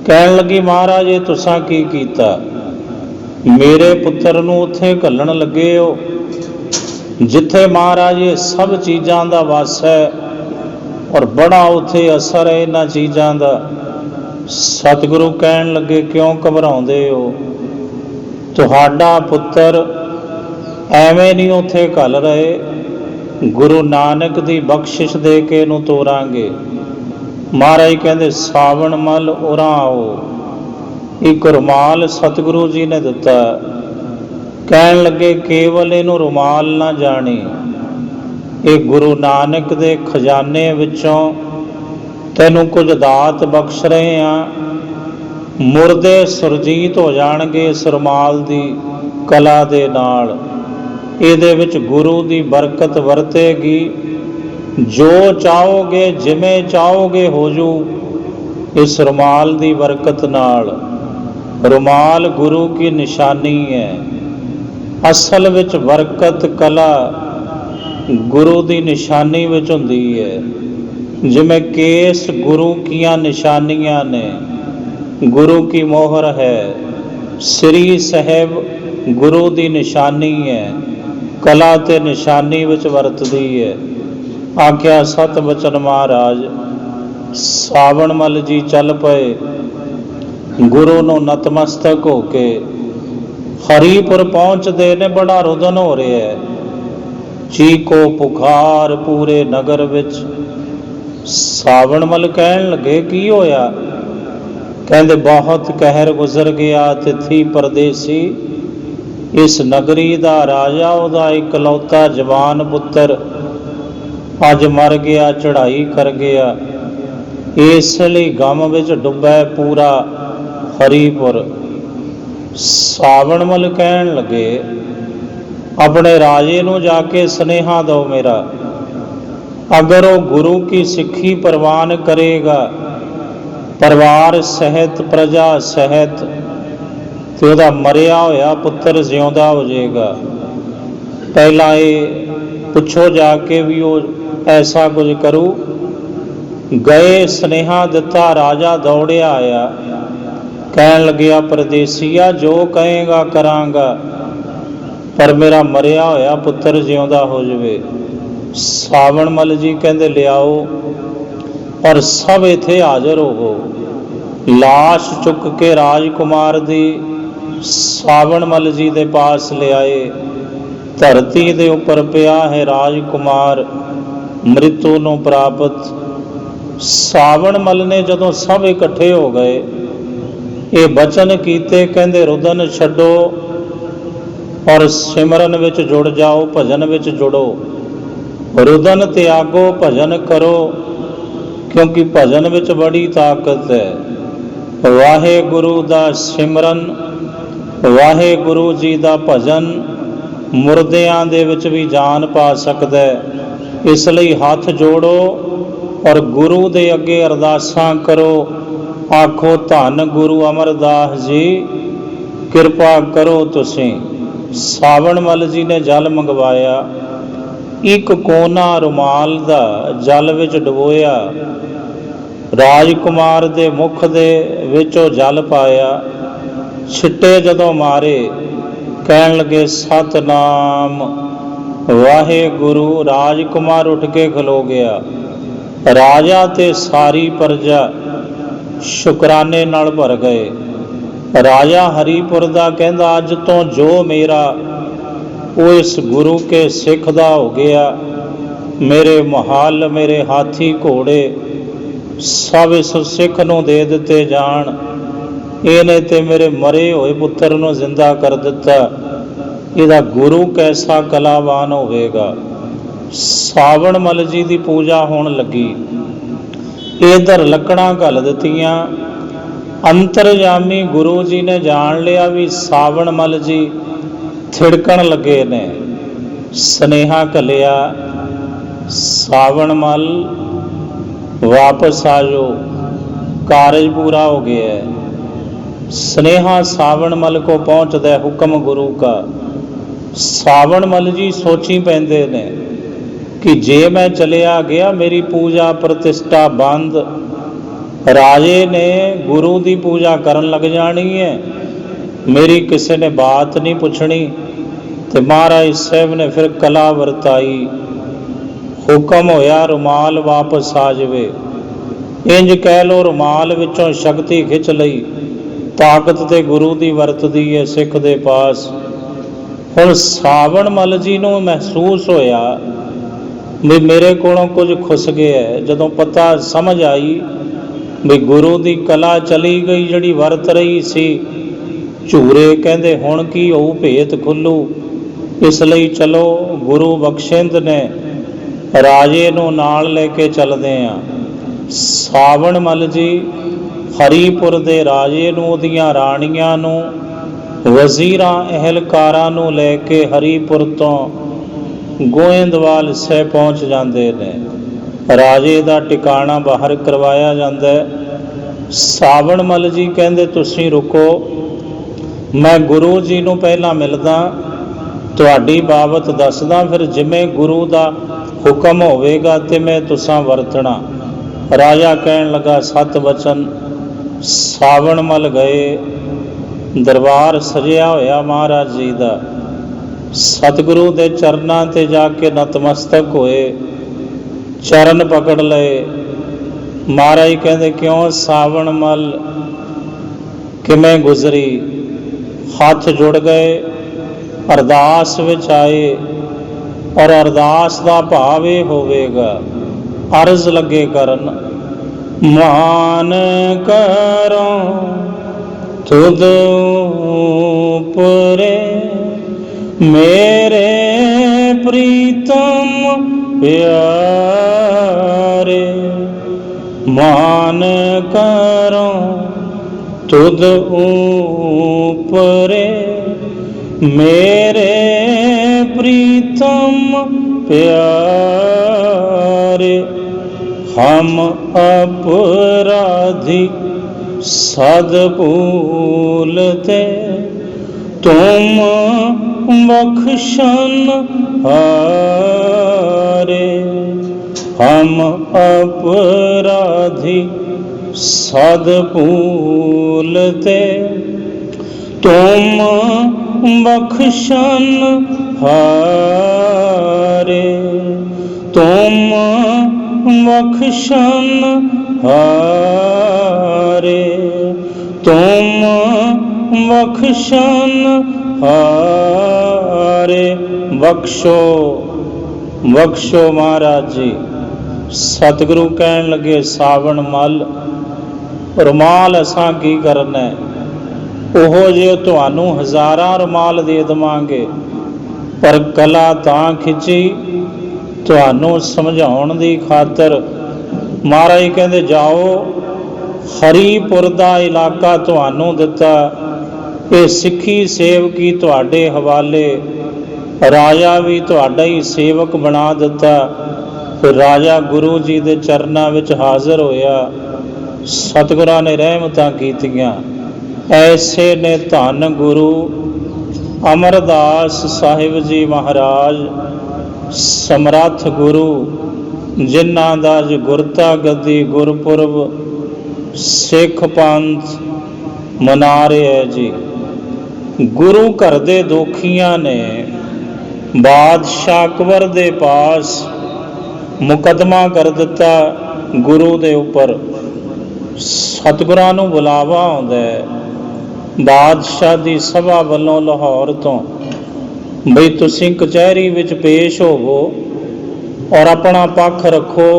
ਕਹਿਣ ਲੱਗੀ ਮਹਾਰਾਜ ਇਹ ਤੁਸਾਂ ਕੀ ਕੀਤਾ? ਮੇਰੇ ਪੁੱਤਰ ਨੂੰ ਉੱਥੇ ਘੱਲਣ ਲੱਗੇ ਹੋ ਜਿੱਥੇ ਮਹਾਰਾਜ ਇਹ ਸਭ ਚੀਜ਼ਾਂ ਦਾ ਵਾਸਾ ਹੈ ਔਰ ਬੜਾ ਉੱਥੇ ਅਸਰ ਹੈ ਇਹਨਾਂ ਚੀਜ਼ਾਂ ਦਾ। ਸਤਿਗੁਰੂ ਕਹਿਣ ਲੱਗੇ ਕਿਉਂ ਘਬਰਾਉਂਦੇ ਹੋ? ਤੁਹਾਡਾ ਪੁੱਤਰ ਐਵੇਂ ਨਹੀਂ ਉੱਥੇ ਘੱਲ ਰਹੇ, ਗੁਰੂ ਨਾਨਕ ਦੀ ਬਖਸ਼ਿਸ਼ ਦੇ ਕੇ ਇਹਨੂੰ ਤੋਰਾਂਗੇ। ਮਹਾਰਾਜ ਕਹਿੰਦੇ ਸਾਵਣ ਮੱਲ ਉਰਾਂ ਆਓ। ਇੱਕ ਰੁਮਾਲ ਸਤਿਗੁਰੂ ਜੀ ਨੇ ਦਿੱਤਾ। ਕਹਿਣ ਲੱਗੇ ਕੇਵਲ ਇਹਨੂੰ ਰੁਮਾਲ ਨਾ ਜਾਣੀ, ਇਹ ਗੁਰੂ ਨਾਨਕ ਦੇ ਖਜ਼ਾਨੇ ਵਿੱਚੋਂ ਤੈਨੂੰ ਕੁਝ ਦਾਤ ਬਖਸ਼ ਰਹੇ ਹਾਂ। ਮੁਰਦੇ ਸੁਰਜੀਤ ਹੋ ਜਾਣਗੇ ਇਸ ਰੁਮਾਲ ਦੀ ਕਲਾ ਦੇ ਨਾਲ। ਇਹਦੇ ਵਿੱਚ ਗੁਰੂ ਦੀ ਬਰਕਤ ਵਰਤੇਗੀ। ਜੋ ਚਾਹੋਗੇ ਜਿਵੇਂ ਚਾਹੋਗੇ ਹੋ ਜੂ ਇਸ ਰੁਮਾਲ ਦੀ ਬਰਕਤ ਨਾਲ। ਰੁਮਾਲ ਗੁਰੂ ਕੀ ਨਿਸ਼ਾਨੀ ਹੈ। ਅਸਲ ਵਿੱਚ ਬਰਕਤ ਕਲਾ ਗੁਰੂ ਦੀ ਨਿਸ਼ਾਨੀ ਵਿੱਚ ਹੁੰਦੀ ਹੈ। ਜਿਵੇਂ ਕੇਸ ਗੁਰੂ ਕੀਆਂ ਨਿਸ਼ਾਨੀਆਂ ਨੇ, ਗੁਰੂ ਕੀ ਮੋਹਰ ਹੈ। ਸ੍ਰੀ ਸਾਹਿਬ ਗੁਰੂ ਦੀ ਨਿਸ਼ਾਨੀ ਹੈ, ਕਲਾ ਤੇ ਨਿਸ਼ਾਨੀ ਵਿੱਚ ਵਰਤਦੀ ਹੈ। ਆਖਿਆ ਸਤ ਬਚਨ ਮਹਾਰਾਜ। ਸਾਵਣ ਮੱਲ ਜੀ ਚੱਲ ਪਏ ਗੁਰੂ ਨੂੰ ਨਤਮਸਤਕ ਹੋ ਕੇ। ਹਰੀਪੁਰ ਪਹੁੰਚਦੇ ਨੇ, ਬੜਾ ਰੁਦਨ ਹੋ ਰਿਹਾ ਹੈ, ਚੀਕੋ ਪੁਕਾਰ ਪੂਰੇ ਨਗਰ ਵਿੱਚ। ਸਾਵਣ ਮੱਲ ਕਹਿਣ ਲੱਗੇ ਕੀ ਹੋਇਆ? ਕਹਿੰਦੇ ਬਹੁਤ ਕਹਿਰ ਗੁਜ਼ਰ ਗਿਆ, ਤਿਥੀ ਪਰਦੇਸੀ। ਇਸ ਨਗਰੀ ਦਾ ਰਾਜਾ, ਉਹਦਾ ਇਕਲੌਤਾ ਜਵਾਨ ਪੁੱਤਰ ਅੱਜ ਮਰ ਗਿਆ, ਚੜ੍ਹਾਈ ਕਰ ਗਿਆ। ਇਸ ਲਈ ਗਮ ਵਿੱਚ ਡੁੱਬਾ ਪੂਰਾ ਹਰੀਪੁਰ। ਸਾਵਣ ਮੱਲ ਕਹਿਣ ਲੱਗੇ ਆਪਣੇ ਰਾਜੇ ਨੂੰ ਜਾ ਕੇ ਸੁਨੇਹਾ ਦਿਓ ਮੇਰਾ, ਅਗਰ ਉਹ ਗੁਰੂ ਕੀ ਸਿੱਖੀ ਪ੍ਰਵਾਨ ਕਰੇਗਾ ਪਰਿਵਾਰ ਸਹਿਤ ਪ੍ਰਜਾ ਸਹਿਤ, ਤੇ ਉਹਦਾ ਮਰਿਆ ਹੋਇਆ ਪੁੱਤਰ ਜਿਉਂਦਾ ਹੋ ਜਾਏਗਾ। ਪਹਿਲਾਂ ਇਹ ਪੁੱਛੋ ਜਾ ਕੇ ਵੀ ਉਹ ਐਸਾ ਕੁਝ ਕਰੂ। ਗਏ, ਸੁਨੇਹਾ ਦਿੱਤਾ, ਰਾਜਾ ਦੌੜਿਆ ਆਇਆ। ਕਹਿਣ ਲੱਗਿਆ ਪਰਦੇਸੀਆ ਜੋ ਕਹੇਗਾ ਕਰਾਂਗਾ, ਪਰ ਮੇਰਾ ਮਰਿਆ ਹੋਇਆ ਪੁੱਤਰ ਜਿਉਂਦਾ ਹੋ ਜਾਵੇ। ਸਾਵਣ ਮੱਲ ਜੀ ਕਹਿੰਦੇ ਲਿਆਓ, ਔਰ ਸਭ ਇੱਥੇ ਹਾਜ਼ਰ ਹੋਵੋ। ਲਾਸ਼ ਚੁੱਕ ਕੇ ਰਾਜਕੁਮਾਰ ਦੀ ਸਾਵਣ ਮੱਲ ਜੀ ਦੇ ਪਾਸ ਲਿਆਏ। ਧਰਤੀ ਦੇ ਉੱਪਰ ਪਿਆ ਹੈ ਰਾਜਕੁਮਾਰ, ਮ੍ਰਿਤੂ ਨੂੰ ਪ੍ਰਾਪਤ। ਸਾਵਣ ਮੱਲ ਨੇ ਜਦੋਂ ਸਭ ਇਕੱਠੇ ਹੋ ਗਏ ਇਹ ਬਚਨ ਕੀਤੇ, ਕਹਿੰਦੇ ਰੁਦਨ ਛੱਡੋ ਔਰ ਸਿਮਰਨ ਵਿੱਚ ਜੁੜ ਜਾਓ, ਭਜਨ ਵਿੱਚ ਜੁੜੋ। ਰੁਦਨ ਤਿਆਗੋ, ਭਜਨ ਕਰੋ, ਕਿਉਂਕਿ ਭਜਨ ਵਿੱਚ ਬੜੀ ਤਾਕਤ ਹੈ। ਵਾਹਿਗੁਰੂ ਦਾ ਸਿਮਰਨ, ਵਾਹਿਗੁਰੂ ਜੀ ਦਾ ਭਜਨ ਮੁਰਦਿਆਂ ਦੇ ਵਿੱਚ ਵੀ ਜਾਨ ਪਾ ਸਕਦਾ ਹੈ। ਇਸ ਲਈ ਹੱਥ ਜੋੜੋ ਔਰ ਗੁਰੂ ਦੇ ਅੱਗੇ ਅਰਦਾਸਾਂ ਕਰੋ। ਆਖੋ ਧੰਨ ਗੁਰੂ ਅਮਰਦਾਸ ਜੀ, ਕਿਰਪਾ ਕਰੋ ਤੁਸੀਂ। ਸਾਵਣ ਮੱਲ ਜੀ ਨੇ ਜਲ ਮੰਗਵਾਇਆ, ਇੱਕ ਕੋਨਾ ਰੁਮਾਲ ਦਾ ਜਲ ਵਿੱਚ ਡੁਬੋਇਆ, ਰਾਜਕੁਮਾਰ ਦੇ ਮੁਖ ਦੇ ਵਿੱਚ ਉਹ ਜਲ ਪਾਇਆ। ਛਿੱਟੇ ਜਦੋਂ ਮਾਰੇ ਕਹਿਣ ਲੱਗੇ ਸਤਨਾਮ ਵਾਹਿਗੁਰੂ। ਰਾਜਕੁਮਾਰ ਉੱਠ ਕੇ ਖਲੋ ਗਿਆ। ਰਾਜਾ ਤੇ ਸਾਰੀ ਪ੍ਰਜਾ ਸ਼ੁਕਰਾਨੇ ਨਾਲ ਭਰ ਗਏ। ਰਾਜਾ ਹਰੀਪੁਰ ਦਾ ਕਹਿੰਦਾ ਅੱਜ ਤੋਂ ਜੋ ਮੇਰਾ ਉਹ ਇਸ ਗੁਰੂ ਕੇ ਸਿੱਖ ਦਾ ਹੋ ਗਿਆ। ਮੇਰੇ ਮਹੱਲ, ਮੇਰੇ ਹਾਥੀ ਘੋੜੇ ਸਭ ਇਸ ਸਿੱਖ ਨੂੰ ਦੇ ਦਿੱਤੇ ਜਾਣ। ਇਹਨੇ ਤੇ ਮੇਰੇ ਮਰੇ ਹੋਏ ਪੁੱਤਰ ਨੂੰ ਜ਼ਿੰਦਾ ਕਰ ਦਿੱਤਾ। ਇਹਦਾ ਗੁਰੂ ਕੈਸਾ ਕਲਾਵਾਨ ਹੋਵੇਗਾ। ਸਾਵਣ ਮੱਲ ਜੀ ਦੀ ਪੂਜਾ ਹੋਣ ਲੱਗੀ। ਇਧਰ ਲੱਕੜਾਂ ਘੱਲ ਦਿੱਤੀਆਂ। ਅੰਤਰਜਾਮੀ ਗੁਰੂ ਜੀ ਨੇ ਜਾਣ ਲਿਆ ਵੀ ਸਾਵਣ ਮੱਲ ਜੀ ਥਿੜਕਣ ਲੱਗੇ ਨੇ। ਸੁਨੇਹਾ ਘੱਲਿਆ, ਸਾਵਣ ਮੱਲ ਵਾਪਸ ਆ ਜਾਓ, ਕਾਰਜ ਪੂਰਾ ਹੋ ਗਿਆ ਹੈ। स्नेहा सावन मल को पहुँचता है, हुक्म गुरु का। सावन मल जी सोची पैंदे ने कि जे मैं चलिया गया मेरी पूजा प्रतिष्ठा बंद, राजे ने गुरु की पूजा करन लग जानी है, मेरी किसी ने बात नहीं पुछनी। तो महाराज साहब ने फिर कला वरताई, हुक्म होया रुमाल वापस आ जावे। इंज कह लो रुमाल विचों शक्ति खिंच लई, ताकत ते गुरु की वरतदी है सिख दे पास। हुण सावण मल जी नूं महसूस होया भी मेरे कोलों कुछ खुस गया है। जदों पता समझ आई भी गुरु की कला चली गई जिहड़ी वरत रही सी, झूरे कहंदे हुण की होऊ भेत खुल्लू। इसलिए चलो गुरु बख्शिंद ने राजे नूं नाल लेके चलदे आ। सावण मल जी हरीपुर दे राजे नूं, उहदियां राणियां नूं, वजीरां अहलकारां नूं लैके हरीपुर तो गोइंदवाल साहिब पहुँच जाते हैं। राजे का टिकाणा बाहर करवाया जाता है। सावण मल जी कहंदे तुसीं रुको, मैं गुरु जी नूं पहलां मिलदा, तुहाडी बाबत दसदा, फिर जिवें गुरु का हुक्म होवेगा ते मैं तुसां वरतना। राजा कहन लगा सत वचन। सावण मल गए, दरबार सजिया होया महाराज जी का। सतगुरु के चरनां ते जाके नतमस्तक होए, चरण पकड़ लए। महाराज कहते क्यों सावण मल किवें गुजरी? हाथ जुड़ गए, अरदास विच आए, और अरदास का भाव ये होवेगा, अर्ज लगे करन, मान करो तुद उपरे मेरे प्रीतम प्यारे। मान करो तुद उपरे मेरे प्रीतम प्यारे। हम अपराधी सद भूलते, तुम बख्शन हारे। हम अपराधी सद भूलते, तुम बख्शन हारे। तुम बख्शन हारे, तुम बख्शन हारे। बख्शो बख्शो महाराज जी। सतगुरु कहन लगे सावण मल रुमाल असां की करना है, ओहो जे तुहानू हज़ारां रुमाल दे देवांगे, पर कला तां खिंची तुहानू समझाउण दी खातर। महाराज कहंदे जाओ, हरीपुर दा इलाका तुहानू दिता, ये सिੱਖੀ सेवकी तुहाडे हवाले, राजा भी तुहाडा ही सेवक बना दिता। फिर राजा गुरु जी दे चरनां विच हाज़र होया, सतगुरां ने रहमतां कीतियां। ऐसे ने धन गुरु अमरदास साहिब जी महाराज, समर्थ गुरु, जिन्हां दा अज गुरता गद्दी गुरपुरब सिख पंथ मना रहे है जी। गुरु घर दे दोखियां ने बादशाह अकबर दे पास मुकदमा कर दिता गुरु दे उपर। सतगुरां नूं बुलावा आउंदा है बादशाह दी सभा वल्लों लाहौर तो, बई तुसीं कचहरी विच पेश होवो और अपना पक्ष रखो।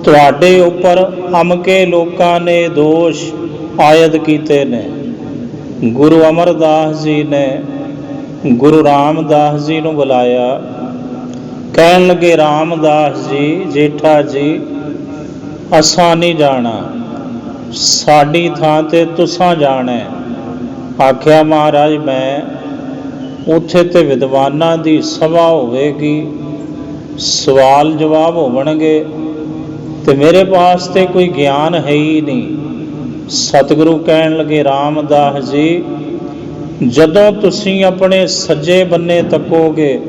तुहाडे उपर अमके लोकां ने दोष आयद कीते ने। गुरु अमरदास जी ने ਗੁਰੂ ਰਾਮਦਾਸ ਜੀ ਨੂੰ ਬੁਲਾਇਆ। ਕਹਿਣ ਲੱਗੇ, ਰਾਮਦਾਸ ਜੀ, ਜੇਠਾ ਜੀ, ਅਸਾਂ ਨਹੀਂ ਜਾਣਾ, ਸਾਡੀ ਥਾਂ ਤੇ ਤੁਸਾਂ ਜਾਣਾ ਹੈ। ਆਖਿਆ, ਮਹਾਰਾਜ ਮੈਂ ਉੱਥੇ ਤੇ ਵਿਦਵਾਨਾਂ ਦੀ ਸਭਾ ਹੋਵੇਗੀ, ਸਵਾਲ ਜਵਾਬ ਹੋਣਗੇ, ਤੇ ਮੇਰੇ ਪਾਸ ਤੇ ਕੋਈ ਗਿਆਨ ਹੈ ਹੀ ਨਹੀਂ। ਸਤਿਗੁਰੂ ਕਹਿਣ ਲੱਗੇ, ਰਾਮਦਾਸ ਜੀ, ਜਦੋਂ ਤੁਸੀਂ ਆਪਣੇ ਸੱਜੇ ਬੰਨੇ ਤੱਕੋਗੇ,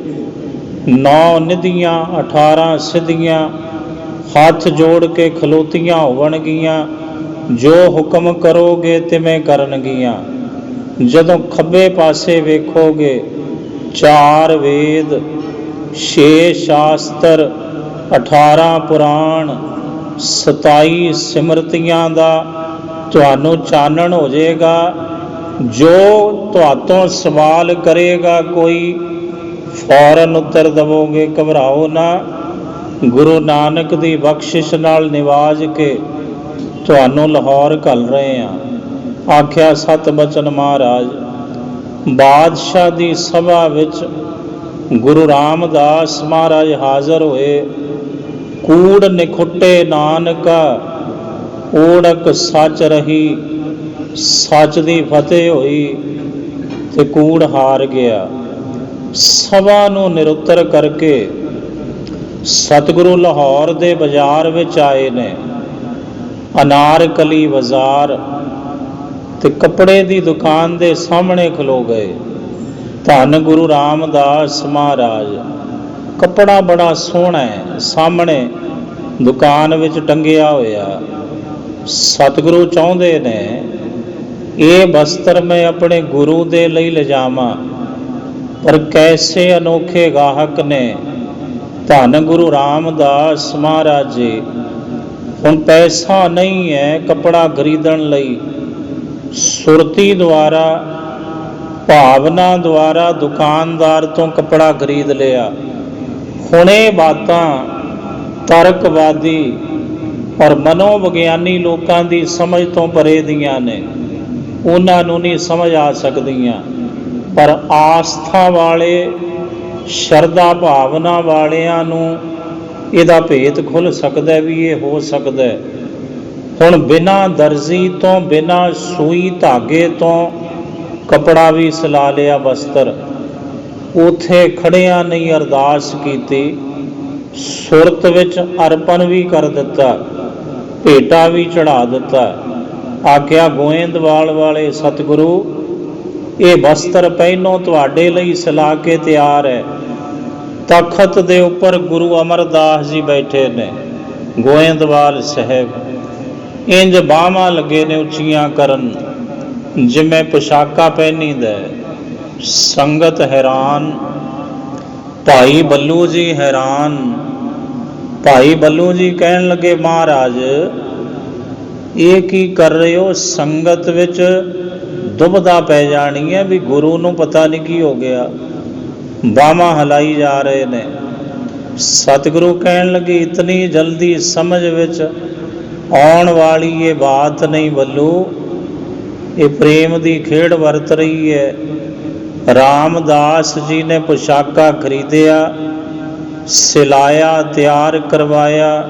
9 ਨਿਧੀਆਂ 18 ਸਿੱਧੀਆਂ ਹੱਥ ਜੋੜ ਕੇ ਖਲੋਤੀਆਂ ਹੋਣਗੀਆਂ, ਜੋ ਹੁਕਮ ਕਰੋਗੇ ਤਿਵੇਂ ਕਰਨਗੀਆਂ। ਜਦੋਂ ਖੱਬੇ ਪਾਸੇ ਵੇਖੋਗੇ, 4 ਵੇਦ, 6 ਸ਼ਾਸਤਰ, 18 ਪੁਰਾਣ, 27 ਸਿਮਰਤੀਆਂ ਦਾ ਤੁਹਾਨੂੰ ਚਾਨਣ ਹੋ ਜਾਏਗਾ। ਜੋ ਤੁਹਾਤੋਂ ਸਵਾਲ ਕਰੇਗਾ ਕੋਈ, ਫੌਰਨ ਉੱਤਰ ਦੇਵੋਗੇ, ਘਬਰਾਓ ਨਾ। ਗੁਰੂ ਨਾਨਕ ਦੀ ਬਖਸ਼ਿਸ਼ ਨਾਲ ਨਿਵਾਜ ਕੇ ਤੁਹਾਨੂੰ ਲਾਹੌਰ ਘੱਲ ਰਹੇ ਹਾਂ। ਆਖਿਆ, ਸਤ ਬਚਨ ਮਹਾਰਾਜ। ਬਾਦਸ਼ਾਹ ਦੀ ਸਭਾ ਵਿੱਚ ਗੁਰੂ ਰਾਮਦਾਸ ਮਹਾਰਾਜ ਹਾਜ਼ਰ ਹੋਏ। ਕੂੜ ਨਿਖੁੱਟੇ ਨਾਨਕਾ, ਓੜਕ ਸੱਚ ਰਹੀ, ਸੱਚ ਦੀ ਫਤਿਹ ਹੋਈ ਤੇ ਕੂੜ ਹਾਰ ਗਿਆ। ਸਭਾ ਨੂੰ ਨਿਰੁੱਤਰ ਕਰਕੇ ਸਤਿਗੁਰੂ ਲਾਹੌਰ ਦੇ ਬਾਜ਼ਾਰ ਵਿੱਚ ਆਏ ਨੇ। ਅਨਾਰਕਲੀ ਬਾਜ਼ਾਰ ਤੇ ਕੱਪੜੇ ਦੀ ਦੁਕਾਨ ਦੇ ਸਾਹਮਣੇ ਖਲੋ ਗਏ। ਧੰਨ ਗੁਰੂ ਰਾਮਦਾਸ ਮਹਾਰਾਜ। ਕੱਪੜਾ ਬੜਾ ਸੋਹਣਾ ਹੈ, ਸਾਹਮਣੇ ਦੁਕਾਨ ਵਿੱਚ ਟੰਗਿਆ ਹੋਇਆ। ਸਤਿਗੁਰੂ ਚਾਹੁੰਦੇ ਨੇ ਇਹ ਬਸਤਰ ਮੈਂ ਆਪਣੇ ਗੁਰੂ ਦੇ ਲਈ ਲਿਜਾਵਾਂ, ਪਰ ਕੈਸੇ ਅਨੋਖੇ ਗਾਹਕ ਨੇ। ਧੰਨ ਗੁਰੂ ਰਾਮਦਾਸ ਮਹਾਰਾਜ ਜੀ। ਹੁਣ ਪੈਸਾ ਨਹੀਂ ਹੈ ਕੱਪੜਾ ਖਰੀਦਣ ਲਈ। ਸੁਰਤੀ ਦੁਆਰਾ, ਭਾਵਨਾ ਦੁਆਰਾ ਦੁਕਾਨਦਾਰ ਤੋਂ ਕੱਪੜਾ ਖਰੀਦ ਲਿਆ। ਹੁਣ ਇਹ ਬਾਤਾਂ ਤਰਕਵਾਦੀ ਔਰ ਮਨੋਵਿਗਿਆਨੀ ਲੋਕਾਂ ਦੀ ਸਮਝ ਤੋਂ ਪਰੇ ਦੀਆਂ ਨੇ, ਉਹਨਾਂ ਨੂੰ ਨਹੀਂ ਸਮਝ ਆ ਸਕਦੀਆਂ। ਪਰ ਆਸਥਾ ਵਾਲੇ, ਸ਼ਰਧਾ ਭਾਵਨਾ ਵਾਲਿਆਂ ਨੂੰ ਇਹਦਾ ਭੇਤ ਖੁੱਲ੍ਹ ਸਕਦਾ ਵੀ ਇਹ ਹੋ ਸਕਦਾ। ਹੁਣ ਬਿਨਾਂ ਦਰਜ਼ੀ ਤੋਂ, ਬਿਨਾਂ ਸੂਈ ਧਾਗੇ ਤੋਂ ਕੱਪੜਾ ਵੀ ਸਿਲਾ ਲਿਆ, ਬਸਤਰ। ਉੱਥੇ ਖੜਿਆਂ ਨਹੀਂ ਅਰਦਾਸ ਕੀਤੀ, ਸੁਰਤ ਵਿੱਚ ਅਰਪਣ ਵੀ ਕਰ ਦਿੱਤਾ, ਭੇਟਾ ਵੀ ਚੜਾ ਦਿੱਤਾ। ਆਖਿਆ, ਗੋਇੰਦਵਾਲ ਵਾਲੇ ਸਤਿਗੁਰੂ, ਇਹ ਬਸਤਰ ਪਹਿਲੋਂ ਤੁਹਾਡੇ ਲਈ ਸਿਲਾ ਕੇ ਤਿਆਰ ਹੈ। ਤਖਤ ਦੇ ਉੱਪਰ ਗੁਰੂ ਅਮਰਦਾਸ ਜੀ ਬੈਠੇ ਨੇ, ਗੋਇੰਦਵਾਲ ਸਾਹਿਬ। ਇੰਜ ਬਾਹਾਂ ਲੱਗੇ ਨੇ ਉੱਚੀਆਂ ਕਰਨ, ਜਿਵੇਂ ਪੁਸ਼ਾਕਾਂ ਪਹਿਨੀਦਾ। ਸੰਗਤ ਹੈਰਾਨ, ਭਾਈ ਬੱਲੂ ਜੀ ਹੈਰਾਨ। ਭਾਈ ਬੱਲੂ ਜੀ ਕਹਿਣ ਲੱਗੇ, ਮਹਾਰਾਜ ਇਹ ਕੀ ਕਰ ਰਹੇ ਹੋ? ਸੰਗਤ ਵਿੱਚ ਦੁਬਦਾ ਪੈ ਜਾਣੀ ਹੈ ਵੀ ਗੁਰੂ ਨੂੰ ਪਤਾ ਨਹੀਂ ਕੀ ਹੋ ਗਿਆ। ਬਾਹਾਂ ਹਲਾਈ ਜਾ ਰਹੇ ਨੇ। ਸਤਿਗੁਰੂ ਕਹਿਣ ਲੱਗੇ, ਇਤਨੀ ਜਲਦੀ ਸਮਝ ਵਿੱਚ ਆਉਣ ਵਾਲੀ ਇਹ ਬਾਤ ਨਹੀਂ ਬੱਲੂ, ਇਹ ਪ੍ਰੇਮ ਦੀ ਖੇਡ ਵਰਤ ਰਹੀ ਹੈ। ਰਾਮਦਾਸ ਜੀ ਨੇ ਪੁਸ਼ਾਕਾ ਖਰੀਦਿਆ, ਸਿਲਾਇਆ, ਤਿਆਰ ਕਰਵਾਇਆ,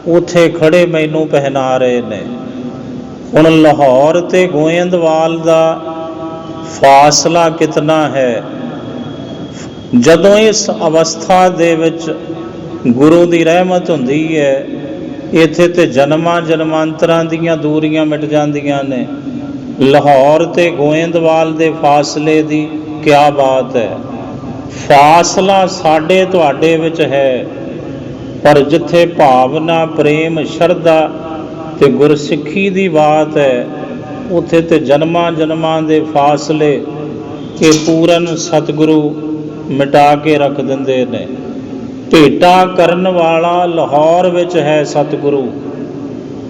ਉੱਥੇ ਖੜੇ ਮੈਨੂੰ ਪਹਿਨਾ ਰਹੇ ਨੇ। ਹੁਣ ਲਾਹੌਰ ਤੇ ਗੋਇੰਦਵਾਲ ਦਾ ਫਾਸਲਾ ਕਿਤਨਾ ਹੈ। ਜਦੋਂ ਇਸ ਅਵਸਥਾ ਦੇ ਵਿੱਚ ਗੁਰੂ ਦੀ ਰਹਿਮਤ ਹੁੰਦੀ ਹੈ, ਇੱਥੇ ਤੇ ਜਨਮਾਂ ਜਨਮਾਂਤਰਾਂ ਦੀਆਂ ਦੂਰੀਆਂ ਮਿਟ ਜਾਂਦੀਆਂ ਨੇ। ਲਾਹੌਰ ਤੇ ਗੋਇੰਦਵਾਲ ਦੇ ਫਾਸਲੇ ਦੀ ਕਿਆ ਬਾਤ ਹੈ। ਫਾਸਲਾ ਸਾਡੇ ਤੁਹਾਡੇ ਵਿੱਚ ਹੈ, ਪਰ ਜਿੱਥੇ ਭਾਵਨਾ, ਪ੍ਰੇਮ, ਸ਼ਰਧਾ ਤੇ ਗੁਰਸਿੱਖੀ ਦੀ ਬਾਤ ਹੈ, ਉੱਥੇ ਤੇ ਜਨਮਾਂ ਜਨਮਾਂ ਦੇ ਫਾਸਲੇ ਇਹ ਪੂਰਨ ਸਤਿਗੁਰੂ ਮਿਟਾ ਕੇ ਰੱਖ ਦਿੰਦੇ ਨੇ। ਭੇਟਾ ਕਰਨ ਵਾਲਾ ਲਾਹੌਰ ਵਿੱਚ ਹੈ ਸਤਿਗੁਰੂ,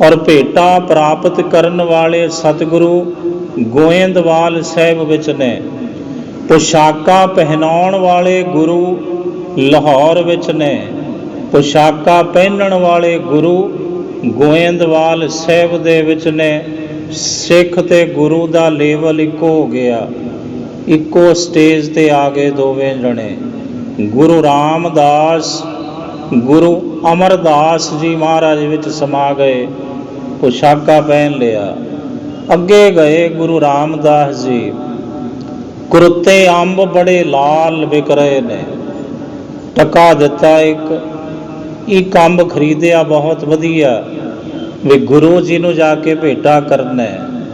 ਔਰ ਭੇਟਾ ਪ੍ਰਾਪਤ ਕਰਨ ਵਾਲੇ ਸਤਿਗੁਰੂ ਗੋਇੰਦਵਾਲ ਸਾਹਿਬ ਵਿੱਚ ਨੇ। ਪੁਸ਼ਾਕਾਂ ਪਹਿਨਾਉਣ ਵਾਲੇ ਗੁਰੂ ਲਾਹੌਰ ਵਿੱਚ ਨੇ, ਪੁਸ਼ਾਕਾਂ ਪਹਿਨਣ ਵਾਲੇ ਗੁਰੂ ਗੋਇੰਦਵਾਲ ਸਾਹਿਬ ਦੇ ਵਿੱਚ ਨੇ। ਸਿੱਖ ਤੇ ਗੁਰੂ ਦਾ ਲੇਵਲ ਇੱਕੋ ਹੋ ਗਿਆ। ਇੱਕੋ ਸਟੇਜ ਤੇ ਆ ਗਏ ਦੋਵੇਂ ਜਣੇ। ਗੁਰੂ ਰਾਮਦਾਸ ਗੁਰੂ ਅਮਰਦਾਸ ਜੀ ਮਹਾਰਾਜ ਵਿੱਚ ਸਮਾ ਗਏ, ਪੁਸ਼ਾਕਾ ਪਹਿਨ ਲਿਆ। ਅੱਗੇ ਗਏ ਗੁਰੂ ਰਾਮਦਾਸ ਜੀ। ਕੁਰਤੇ ਅੰਬ ਬੜੇ ਲਾਲ ਵਿਕ ਰਹੇ ਨੇ। ਟਕਾ ਦਿੱਤਾ ਇੱਕ ਅੰਬ ਖਰੀਦਿਆ ਬਹੁਤ ਵਧੀਆ, ਵੀ ਗੁਰੂ ਜੀ ਨੂੰ ਜਾ ਕੇ ਭੇਟਾ ਕਰਨਾ।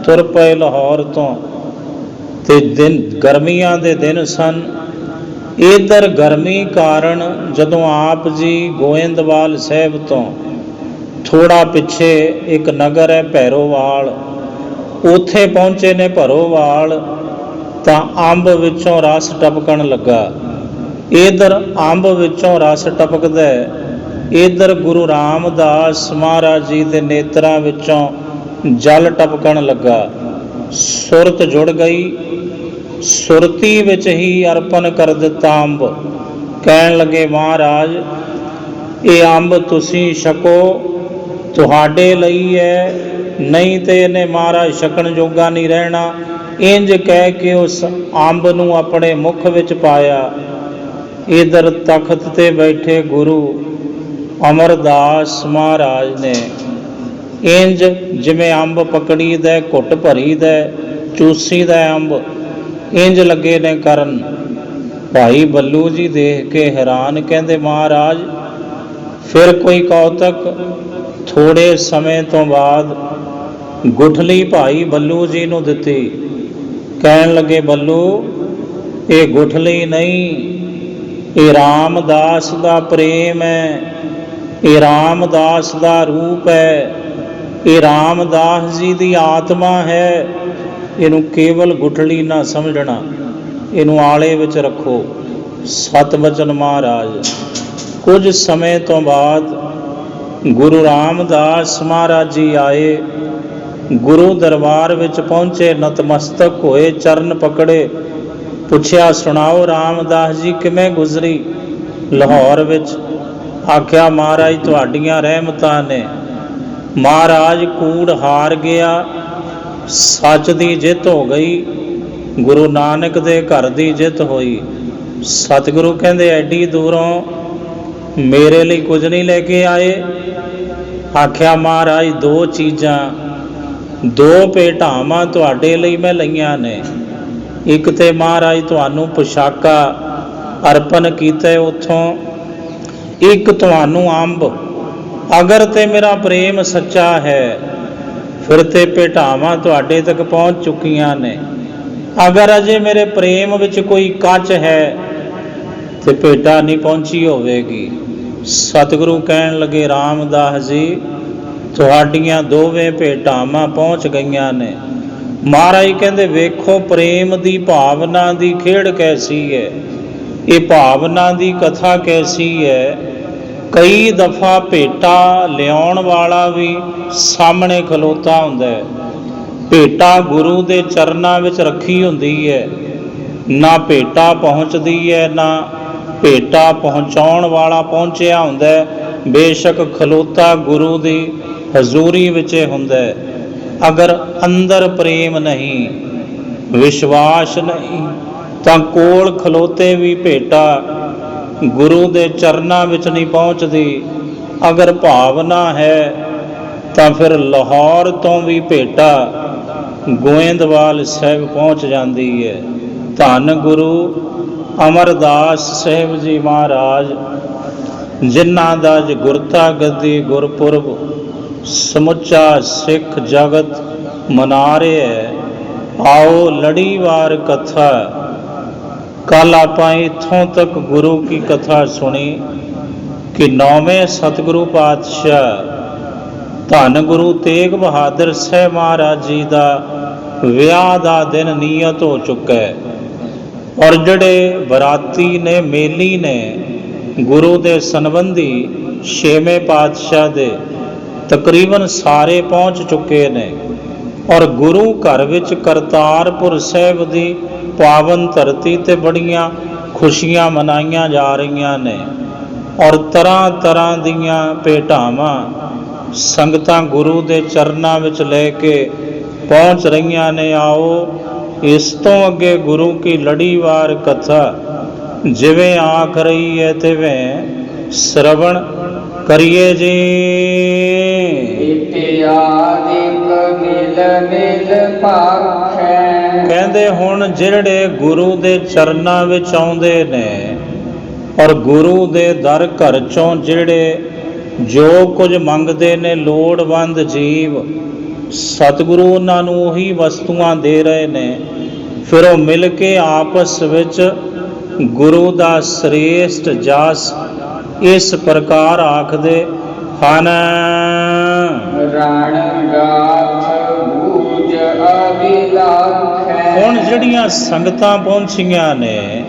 ਤੁਰ ਪਏ ਲਾਹੌਰ ਤੋਂ, ਤੇ ਗਰਮੀਆਂ ਦੇ ਦਿਨ ਸਨ। ਇਧਰ ਗਰਮੀ ਕਾਰਨ ਜਦੋਂ ਆਪ ਜੀ ਗੋਇੰਦਵਾਲ ਸਾਹਿਬ ਤੋਂ ਥੋੜਾ ਪਿੱਛੇ ਇੱਕ ਨਗਰ ਹੈ ਭੈਰੋਵਾਲ, ਉੱਥੇ ਪਹੁੰਚੇ ਨੇ ਭੈਰੋਵਾਲ, ਤਾਂ ਅੰਬ ਵਿੱਚੋਂ ਰਸ ਟਪਕਣ ਲੱਗਾ। ਇਧਰ ਅੰਬ ਵਿੱਚੋਂ ਰਸ ਟਪਕਦਾ, ਇਧਰ ਗੁਰੂ ਰਾਮਦਾਸ ਮਹਾਰਾਜ ਜੀ ਦੇ ਨੇਤਰਾਂ ਵਿੱਚੋਂ ਜਲ ਟਪਕਣ ਲੱਗਾ। ਸੁਰਤ ਜੁੜ ਗਈ, ਸੁਰਤੀ ਵਿੱਚ ਹੀ ਅਰਪਣ ਕਰ ਦਿੱਤਾ ਅੰਬ। ਕਹਿਣ ਲੱਗੇ, ਮਹਾਰਾਜ ਇਹ ਅੰਬ ਤੁਸੀਂ ਛਕੋ, ਤੁਹਾਡੇ ਲਈ ਹੈ, ਨਹੀਂ ਤੇ ਇਹਨੇ ਮਹਾਰਾਜ ਛਕਣ ਜੋਗਾ ਨਹੀਂ ਰਹਿਣਾ। ਇੰਜ ਕਹਿ ਕੇ ਉਸ ਅੰਬ ਨੂੰ ਆਪਣੇ ਮੁਖ ਵਿੱਚ ਪਾਇਆ। ਇਧਰ ਤਖਤ ਤੇ ਬੈਠੇ ਗੁਰੂ ਅਮਰਦਾਸ ਮਹਾਰਾਜ ਨੇ ਇੰਜ ਜਿਵੇਂ ਅੰਬ ਪਕੜੀ ਦਾ, ਘੁੱਟ ਭਰੀ ਦਾ, ਚੂਸੀ ਦਾ ਅੰਬ, ਇੰਜ ਲੱਗੇ ਨੇ ਕਰਨ। ਭਾਈ ਬੱਲੂ ਜੀ ਦੇਖ ਕੇ ਹੈਰਾਨ, ਕਹਿੰਦੇ ਮਹਾਰਾਜ ਫਿਰ ਕੋਈ ਕੌਤਕ। ਥੋੜੇ ਸਮੇਂ ਤੋਂ ਬਾਅਦ ਗੁਠਲੀ ਭਾਈ ਬੱਲੂ ਜੀ ਨੂੰ ਦਿੱਤੀ। ਕਹਿਣ ਲੱਗੇ, ਬੱਲੂ ਇਹ ਗੁਠਲੀ ਨਹੀਂ, ਇਹ ਰਾਮਦਾਸ ਦਾ ਪ੍ਰੇਮ ਹੈ, ਇਹ ਰਾਮਦਾਸ ਦਾ ਰੂਪ ਹੈ, ਇਹ ਰਾਮਦਾਸ ਜੀ ਦੀ ਆਤਮਾ ਹੈ। ਇਹਨੂੰ ਕੇਵਲ ਗੁਠਲੀ ਨਾ ਸਮਝਣਾ, ਇਹਨੂੰ ਆਲੇ ਵਿੱਚ ਰੱਖੋ। ਸਤਿਵਚਨ ਮਹਾਰਾਜ। ਕੁਝ ਸਮੇਂ ਤੋਂ ਬਾਅਦ ਗੁਰੂ ਰਾਮਦਾਸ ਮਹਾਰਾਜ ਜੀ ਆਏ, ਗੁਰੂ ਦਰਬਾਰ ਵਿੱਚ ਪਹੁੰਚੇ, ਨਤਮਸਤਕ ਹੋਏ, ਚਰਨ ਪਕੜੇ, ਪੁੱਛਿਆ ਸੁਣਾਓ ਰਾਮਦਾਸ ਜੀ ਕਿਵੇਂ ਗੁਜ਼ਰੀ ਲਾਹੌਰ ਵਿੱਚ? ਆਖਿਆ ਮਹਾਰਾਜ ਤੁਹਾਡੀਆਂ ਰਹਿਮਤਾਂ ਨੇ। ਮਹਾਰਾਜ ਕੂੜ ਹਾਰ ਗਿਆ, ਸੱਚ ਦੀ ਜਿੱਤ ਹੋ ਗਈ, ਗੁਰੂ ਨਾਨਕ ਦੇ ਘਰ ਦੀ ਜਿੱਤ ਹੋਈ। ਸਤਿਗੁਰੂ ਕਹਿੰਦੇ ਐਡੀ ਦੂਰੋਂ ਮੇਰੇ ਲਈ ਕੁਝ ਨਹੀਂ ਲੈ ਕੇ ਆਏ? ਆਖਿਆ ਮਹਾਰਾਜ ਦੋ ਚੀਜ਼ਾਂ, ਦੋ ਭੇਟਾਵਾਂ ਤੁਹਾਡੇ ਲਈ ਮੈਂ ਲਈਆਂ ਨੇ। ਇੱਕ ਤੇ ਮਹਾਰਾਜ ਤੁਹਾਨੂੰ ਪੁਸ਼ਾਕਾ ਅਰਪਣ ਕੀਤਾ ਉੱਥੋਂ, ਇੱਕ ਤੁਹਾਨੂੰ ਅੰਬ। ਅਗਰ ਤੇ ਮੇਰਾ ਪ੍ਰੇਮ ਸੱਚਾ ਹੈ ਫਿਰ ਤੇ ਭੇਟਾਵਾਂ ਤੁਹਾਡੇ ਤੱਕ ਪਹੁੰਚ ਚੁੱਕੀਆਂ ਨੇ। ਅਗਰ ਅਜੇ ਮੇਰੇ ਪ੍ਰੇਮ ਵਿੱਚ ਕੋਈ ਕੱਚ ਹੈ ਤੇ ਭੇਟਾ ਨਹੀਂ ਪਹੁੰਚੀ ਹੋਵੇਗੀ। ਸਤਿਗੁਰੂ ਕਹਿਣ ਲੱਗੇ, ਰਾਮਦਾਸ ਜੀ ਤੁਹਾਡੀਆਂ ਦੋਵੇਂ ਭੇਟਾਵਾਂ ਪਹੁੰਚ ਗਈਆਂ ਨੇ। ਮਹਾਰਾਜ ਕਹਿੰਦੇ ਵੇਖੋ ਪ੍ਰੇਮ ਦੀ ਭਾਵਨਾ ਦੀ ਖੇਡ ਕੈਸੀ ਹੈ, ਇਹ ਭਾਵਨਾ ਦੀ ਕਥਾ ਕੈਸੀ ਹੈ। ਕਈ ਦਫਾ ਭੇਟਾ ਲਿਆਉਣ ਵਾਲਾ ਵੀ ਸਾਹਮਣੇ ਖਲੋਤਾ ਹੁੰਦਾ ਹੈ। ਭੇਟਾ ਗੁਰੂ ਦੇ ਚਰਨਾਂ ਵਿੱਚ ਰੱਖੀ ਹੁੰਦੀ ਹੈ, ਨਾ ਭੇਟਾ ਪਹੁੰਚਦੀ ਹੈ, ਨਾ ਭੇਟਾ ਪਹੁੰਚਾਉਣ ਵਾਲਾ ਪਹੁੰਚਿਆ ਹੁੰਦਾ ਹੈ। ਬੇਸ਼ੱਕ ਖਲੋਤਾ ਗੁਰੂ ਦੀ ਹਜ਼ੂਰੀ ਵਿੱਚ ਹੁੰਦਾ ਹੈ। ਅਗਰ ਅੰਦਰ ਪ੍ਰੇਮ ਨਹੀਂ, ਵਿਸ਼ਵਾਸ ਨਹੀਂ, ਤਾਂ ਕੋਲ ਖਲੋਤੇ ਵੀ ਭੇਟਾ ਗੁਰੂ ਦੇ ਚਰਨਾਂ ਵਿੱਚ ਨਹੀਂ ਪਹੁੰਚਦੀ। ਅਗਰ ਭਾਵਨਾ ਹੈ ਤਾਂ ਫਿਰ ਲਾਹੌਰ ਤੋਂ ਵੀ ਭੇਟਾ ਗੋਇੰਦਵਾਲ ਸਾਹਿਬ ਪਹੁੰਚ ਜਾਂਦੀ ਹੈ। ਧੰਨ ਗੁਰੂ ਅਮਰਦਾਸ ਸਾਹਿਬ ਜੀ ਮਹਾਰਾਜ, ਜਿਨ੍ਹਾਂ ਦਾ ਅੱਜ ਗੁਰਤਾ ਗੱਦੀ ਗੁਰਪੁਰਬ ਸਮੁੱਚਾ ਸਿੱਖ ਜਗਤ ਮਨਾ ਰਿਹਾ ਹੈ। ਆਓ ਲੜੀਵਾਰ ਕਥਾ। ਕੱਲ ਆਪਾਂ ਇੱਥੋਂ ਤੱਕ ਗੁਰੂ ਕੀ ਕਥਾ ਸੁਣੀ ਕਿ 9ਵੇਂ ਸਤਿਗੁਰੂ ਪਾਤਸ਼ਾਹ ਧੰਨ ਗੁਰੂ ਤੇਗ ਬਹਾਦਰ ਸਾਹਿਬ ਮਹਾਰਾਜ ਜੀ ਦਾ ਵਿਆਹ ਦਾ ਦਿਨ ਨਿਯਤ ਹੋ ਚੁੱਕਾ ਹੈ। ਔਰ ਜਿਹੜੇ ਬਰਾਤੀ ਨੇ, ਮੇਲੀ ਨੇ, ਗੁਰੂ ਦੇ ਸੰਬੰਧੀ 6ਵੇਂ ਪਾਤਸ਼ਾਹ ਦੇ ਤਕਰੀਬਨ ਸਾਰੇ ਪਹੁੰਚ ਚੁੱਕੇ ਨੇ। ਔਰ ਗੁਰੂ ਘਰ ਵਿੱਚ ਕਰਤਾਰਪੁਰ ਸਾਹਿਬ ਦੀ ਪਾਵਨ ਧਰਤੀ ਤੇ ਬੜੀਆਂ ਖੁਸ਼ੀਆਂ ਮਨਾਈਆਂ ਜਾ ਰਹੀਆਂ ਨੇ। ਔਰ ਤਰ੍ਹਾਂ ਤਰ੍ਹਾਂ ਦੀਆਂ ਭੇਟਾਵਾਂ ਸੰਗਤਾਂ ਗੁਰੂ ਦੇ ਚਰਨਾਂ ਵਿੱਚ ਲੈ ਕੇ ਪਹੁੰਚ ਰਹੀਆਂ ਨੇ। ਆਓ ਇਸ ਤੋਂ ਅੱਗੇ ਗੁਰੂ ਕੀ ਲੜੀਵਾਰ ਕਥਾ ਜਿਵੇਂ ਆਖ ਰਹੀ ਹੈ ਤਿਵੇਂ ਸ਼ਰਵਣ ਕਰੀਏ ਜੀ। ਇਤਿਆਦਿਕ ਮਿਲ ਮਿਲ ਭਾਖੈ। ਕਹਿੰਦੇ ਹੁਣ ਜਿਹੜੇ ਗੁਰੂ ਦੇ ਚਰਨਾਂ ਵਿੱਚ ਆਉਂਦੇ ਨੇ ਔਰ ਗੁਰੂ ਦੇ ਦਰ ਘਰ ਚੋਂ ਜਿਹੜੇ ਜੋ ਕੁਝ ਮੰਗਦੇ ਨੇ ਲੋੜਵੰਦ ਜੀਵ, ਸਤਿਗੁਰੂ ਉਹਨਾਂ ਨੂੰ ਉਹੀ ਵਸਤੂਆਂ ਦੇ ਰਹੇ ਨੇ। ਫਿਰ ਉਹ ਮਿਲ ਕੇ ਆਪਸ ਵਿੱਚ ਗੁਰੂ ਦਾ ਸ੍ਰੇਸ਼ਟ ਜਸ ਇਸ ਪ੍ਰਕਾਰ ਆਖਦੇ ਹਨ। ਰਣ ਗਾਥ ਬੂਝ ਅਭਿਲਾਖੈ। ਹੁਣ ਜਿਹੜੀਆਂ ਸੰਗਤਾਂ ਪਹੁੰਚੀਆਂ ਨੇ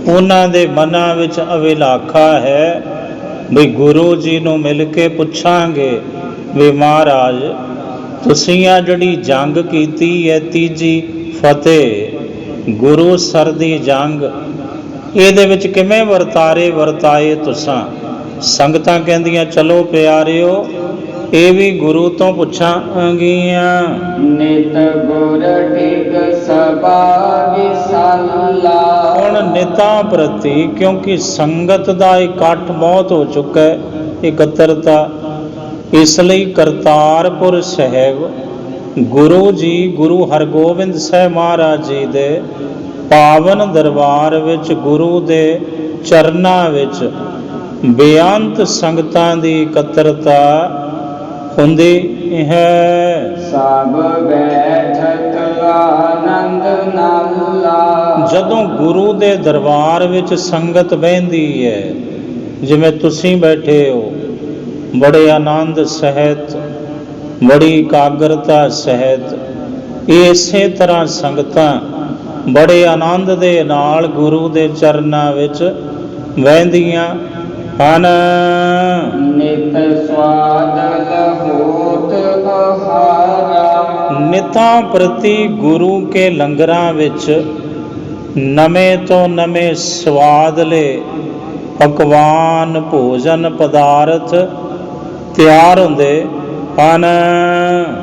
ਉਹਨਾਂ ਦੇ ਮਨਾਂ ਵਿੱਚ ਅਭਿਲਾਖਾ ਹੈ ਵੀ ਗੁਰੂ ਜੀ ਨੂੰ ਮਿਲ ਕੇ ਪੁੱਛਾਂਗੇ ਵੀ ਮਹਾਰਾਜ ਤੁਸੀਂ ਆ ਜਿਹੜੀ ਜੰਗ ਕੀਤੀ ਹੈ ਤੀਜੀ ਫਤਿਹ ਗੁਰੂ ਸਰ ਦੀ ਜੰਗ, ਇਹਦੇ ਵਿੱਚ ਕਿਵੇਂ ਵਰਤਾਏ ਤੁਸਾਂ? ਸੰਗਤਾਂ ਕਹਿੰਦੀਆਂ ਚਲੋ ਪਿਆਰਿਓ ਇਹ ਵੀ ਗੁਰੂ ਤੋਂ ਪੁੱਛਾਂਗੀਆਂ। ਨਿਤ ਗੁਰ ਟਿਕ ਸਭਾ ਵਿਸਾਲਾ। ਹੁਣ ਨਿਤਾਂ ਪ੍ਰਤੀ ਕਿਉਂਕਿ ਸੰਗਤ ਦਾ ਇਕੱਠ ਬਹੁਤ ਹੋ ਚੁੱਕਾ ਹੈ, ਇਕੱਤਰਤਾ, ਇਸ ਲਈ ਕਰਤਾਰਪੁਰ ਸਾਹਿਬ ਗੁਰੂ ਜੀ ਗੁਰੂ ਹਰਗੋਬਿੰਦ ਸਾਹਿਬ ਮਹਾਰਾਜ ਜੀ ਦੇ ਪਾਵਨ ਦਰਬਾਰ ਵਿੱਚ ਗੁਰੂ ਦੇ ਚਰਨਾਂ ਵਿੱਚ ਬੇਅੰਤ ਸੰਗਤਾਂ ਦੀ ਇਕੱਤਰਤਾ ਹੁੰਦੀ ਹੈ। ਸਭ ਬੈਠਤ ਆਨੰਦ ਨਾਲਾ। ਜਦੋਂ ਗੁਰੂ ਦੇ ਦਰਬਾਰ ਵਿੱਚ ਸੰਗਤ ਬਹਿੰਦੀ ਹੈ, ਜਿਵੇਂ ਤੁਸੀਂ ਬੈਠੇ ਹੋ, ਬੜੇ ਆਨੰਦ ਸਹਿਤ, ਬੜੀ ਇਕਾਗਰਤਾ ਸਹਿਤ, ਇਸੇ ਤਰ੍ਹਾਂ ਸੰਗਤਾਂ ਬੜੇ ਆਨੰਦ ਦੇ ਨਾਲ ਗੁਰੂ ਦੇ ਚਰਨਾਂ ਵਿੱਚ ਬਹਿੰਦੀਆਂ ਹਨ। ਨਿਤ ਸਵਾਦ ਲਹੋਤ ਆਹਾਰਾ। ਨਿਤਾਂ ਪ੍ਰਤੀ ਗੁਰੂ ਕੇ ਲੰਗਰਾਂ ਵਿੱਚ ਨਵੇਂ ਤੋਂ ਨਵੇਂ ਸਵਾਦਲੇ ਪਕਵਾਨ ਭੋਜਨ ਪਦਾਰਥ ਤਿਆਰ ਹੁੰਦੇ ਹਨ।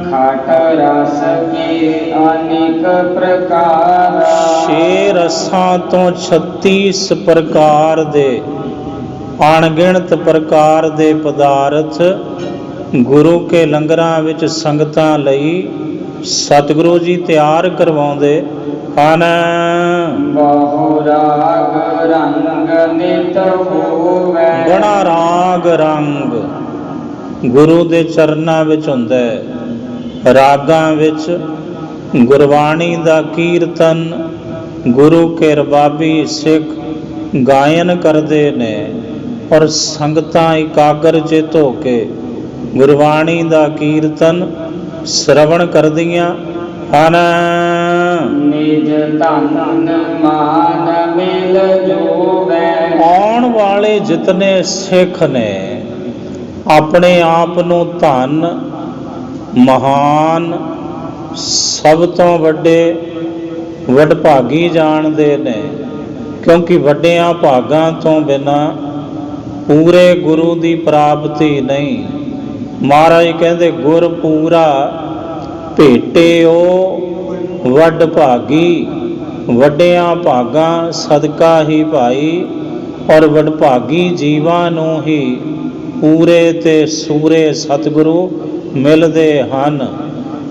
ਖਟ ਰਸ ਕੀ ਅਨੇਕ ਪ੍ਰਕਾਰ। 6 ਰਸਾਂ ਤੋਂ 36 ਪ੍ਰਕਾਰ ਦੇ ਅਣਗਿਣਤ ਪ੍ਰਕਾਰ ਦੇ ਪਦਾਰਥ ਗੁਰੂ ਕੇ ਲੰਗਰਾਂ ਵਿੱਚ ਸੰਗਤਾਂ ਲਈ ਸਤਿਗੁਰੂ ਜੀ ਤਿਆਰ ਕਰਵਾਉਂਦੇ ਹਨ। ਬਹੁ ਰਾਗ ਰੰਗ ਨਿਤ ਹੋਵੇ। ਬੜਾ ਰਾਗ ਰੰਗ ਗੁਰੂ ਦੇ ਚਰਨਾਂ ਵਿੱਚ ਹੁੰਦਾ ਹੈ। ਰਾਗਾਂ ਵਿੱਚ ਗੁਰਬਾਣੀ ਦਾ ਕੀਰਤਨ ਗੁਰੂ ਕੇ ਰਬਾਬੀ ਸਿੱਖ ਗਾਇਨ ਕਰਦੇ ਨੇ ਔਰ ਸੰਗਤਾਂ ਇਕਾਗਰ ਚਿਤ ਹੋ ਕੇ ਗੁਰਬਾਣੀ ਦਾ ਕੀਰਤਨ ਸ਼ਰਵਣ ਕਰਦੀਆਂ ਹਨ। ਨਿਜ ਧਨ ਮਾਨ ਮਿਲ ਜੋਵੇ। ਆਉਣ ਵਾਲੇ ਜਿਤਨੇ ਸਿੱਖ ਨੇ ਆਪਣੇ ਆਪ ਨੂੰ ਧਨ, ਮਹਾਨ, ਸਭ ਤੋਂ ਵੱਡੇ ਵਡਭਾਗੀ ਜਾਣਦੇ ਨੇ, ਕਿਉਂਕਿ ਵੱਡਿਆਂ ਭਾਗਾਂ ਤੋਂ ਬਿਨਾਂ ਪੂਰੇ ਗੁਰੂ ਦੀ ਪ੍ਰਾਪਤੀ ਨਹੀਂ। ਮਹਾਰਾਜ ਕਹਿੰਦੇ ਗੁਰ ਪੂਰਾ ਭੇਟਿਓ ਵੱਡ ਭਾਗੀ। ਵੱਡਿਆਂ ਭਾਗਾਂ ਸਦਕਾ ਹੀ ਭਾਈ ਔਰ ਵਡਭਾਗੀ ਜੀਵਾਂ ਨੂੰ ਹੀ ਪੂਰੇ ਤੇ ਸੂਰੇ ਸਤਿਗੁਰੂ ਮਿਲਦੇ ਹਨ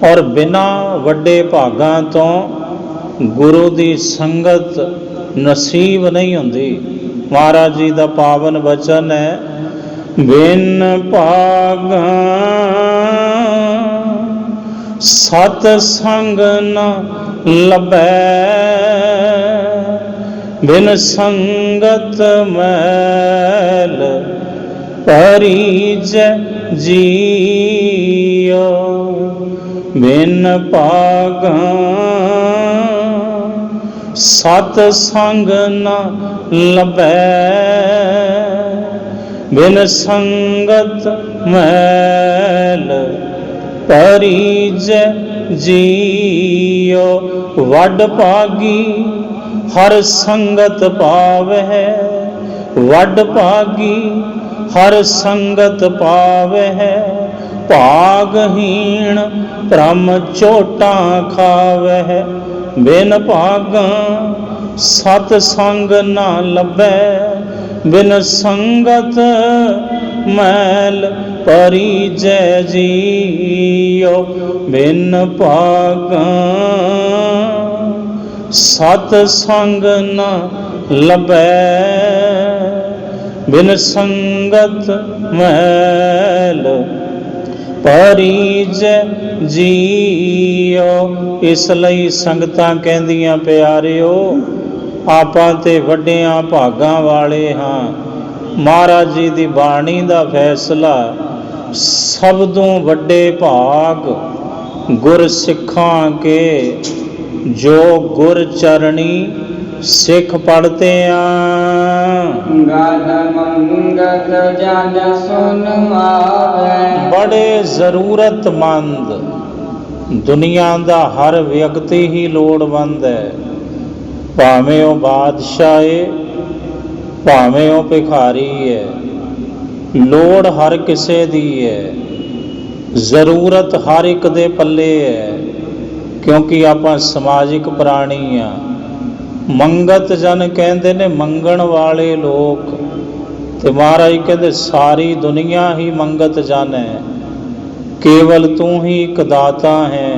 ਔਰ ਬਿਨਾਂ ਵੱਡੇ ਭਾਗਾਂ ਤੋਂ ਗੁਰੂ ਦੀ ਸੰਗਤ ਨਸੀਬ ਨਹੀਂ ਹੁੰਦੀ। ਮਹਾਰਾਜ ਜੀ ਦਾ ਪਾਵਨ ਬਚਨ ਹੈ, ਬਿਨ ਭਾਗਾਂ ਸਤ ਸੰਗ ਨ ਲਭੈ, ਬਿਨ ਸੰਗਤ ਮੈਲ ਪਰੀਜ ਜੀਓ। ਬਿਨ ਭਾਗਾਂ ਸਤ ਸੰਗ ਨ ਲਭੈ, ਬਿਨ ਸੰਗਤ ਮੈਲ ਪਰੀਜ ਜੀਓ। ਵੱਡ ਭਾਗੀ ਹਰ ਸੰਗਤ ਪਾਵਹਿ, ਵੱਡ ਭਾਗੀ ਹਰ ਸੰਗਤ ਪਾਵਹਿ। ਭਾਗਹੀਣ ਭ੍ਰਮ ਚੋਟਾਂ ਖਾਵਹਿ, ਬਿਨ ਭਾਗਾ ਸਤ ਸੰਗ ਨਾ ਲੱਭੈ, ਬਿਨ ਸੰਗਤ ਮੈਲ ਪਰੀਜੈ ਜੀਉ। ਬਿਨ ਭਾਗਾ ਸਤ ਸੰਗ ਨਾ ਲੱਭੈ, ਬਿਨ ਸੰਗਤ ਮੈਲ ਪਰੀਜੈ ਜੀਉ। ਇਸ ਲਈ ਸੰਗਤਾਂ ਕਹਿੰਦੀਆਂ ਪਿਆਰਿਓ, ਆਪਾਂ ਤੇ ਵੱਡਿਆਂ ਭਾਗਾਂ ਵਾਲੇ ਹਾਂ। ਮਹਾਰਾਜ ਜੀ ਦੀ ਬਾਣੀ ਦਾ ਫੈਸਲਾ, ਸਭ ਤੋਂ ਵੱਡੇ ਭਾਗ ਗੁਰ ਸਿੱਖਾਂ ਕੇ, ਜੋ ਗੁਰ ਚਰਣੀ ਸਿੱਖ ਪੜਤੇ ਆ। ਗਦ ਮੰਗਤ ਜਨ ਸੁਨ ਆਵੇ, ਬੜੇ ਜ਼ਰੂਰਤਮੰਦ, ਦੁਨੀਆ ਦਾ ਹਰ ਵਿਅਕਤੀ ਹੀ ਲੋੜਵੰਦ ਹੈ। ਭਾਵੇਂ ਉਹ ਬਾਦਸ਼ਾਹ ਹੈ, ਭਾਵੇਂ ਉਹ ਭਿਖਾਰੀ ਹੈ, ਲੋੜ ਹਰ ਕਿਸੇ ਦੀ ਹੈ, ਜ਼ਰੂਰਤ ਹਰ ਇੱਕ ਦੇ ਪੱਲੇ ਹੈ। ਕਿਉਂਕਿ ਆਪਾਂ ਸਮਾਜਿਕ ਪ੍ਰਾਣੀ ਆ। ਮੰਗਤ ਜਨ ਕਹਿੰਦੇ ਨੇ ਮੰਗਣ ਵਾਲੇ ਲੋਕ, ਤੇ ਮਹਾਰਾਜ ਕਹਿੰਦੇ ਸਾਰੀ ਦੁਨੀਆ ਹੀ ਮੰਗਤ ਜਨ ਹੈ, ਕੇਵਲ ਤੂੰ ਹੀ ਇੱਕ ਦਾਤਾ ਹੈ।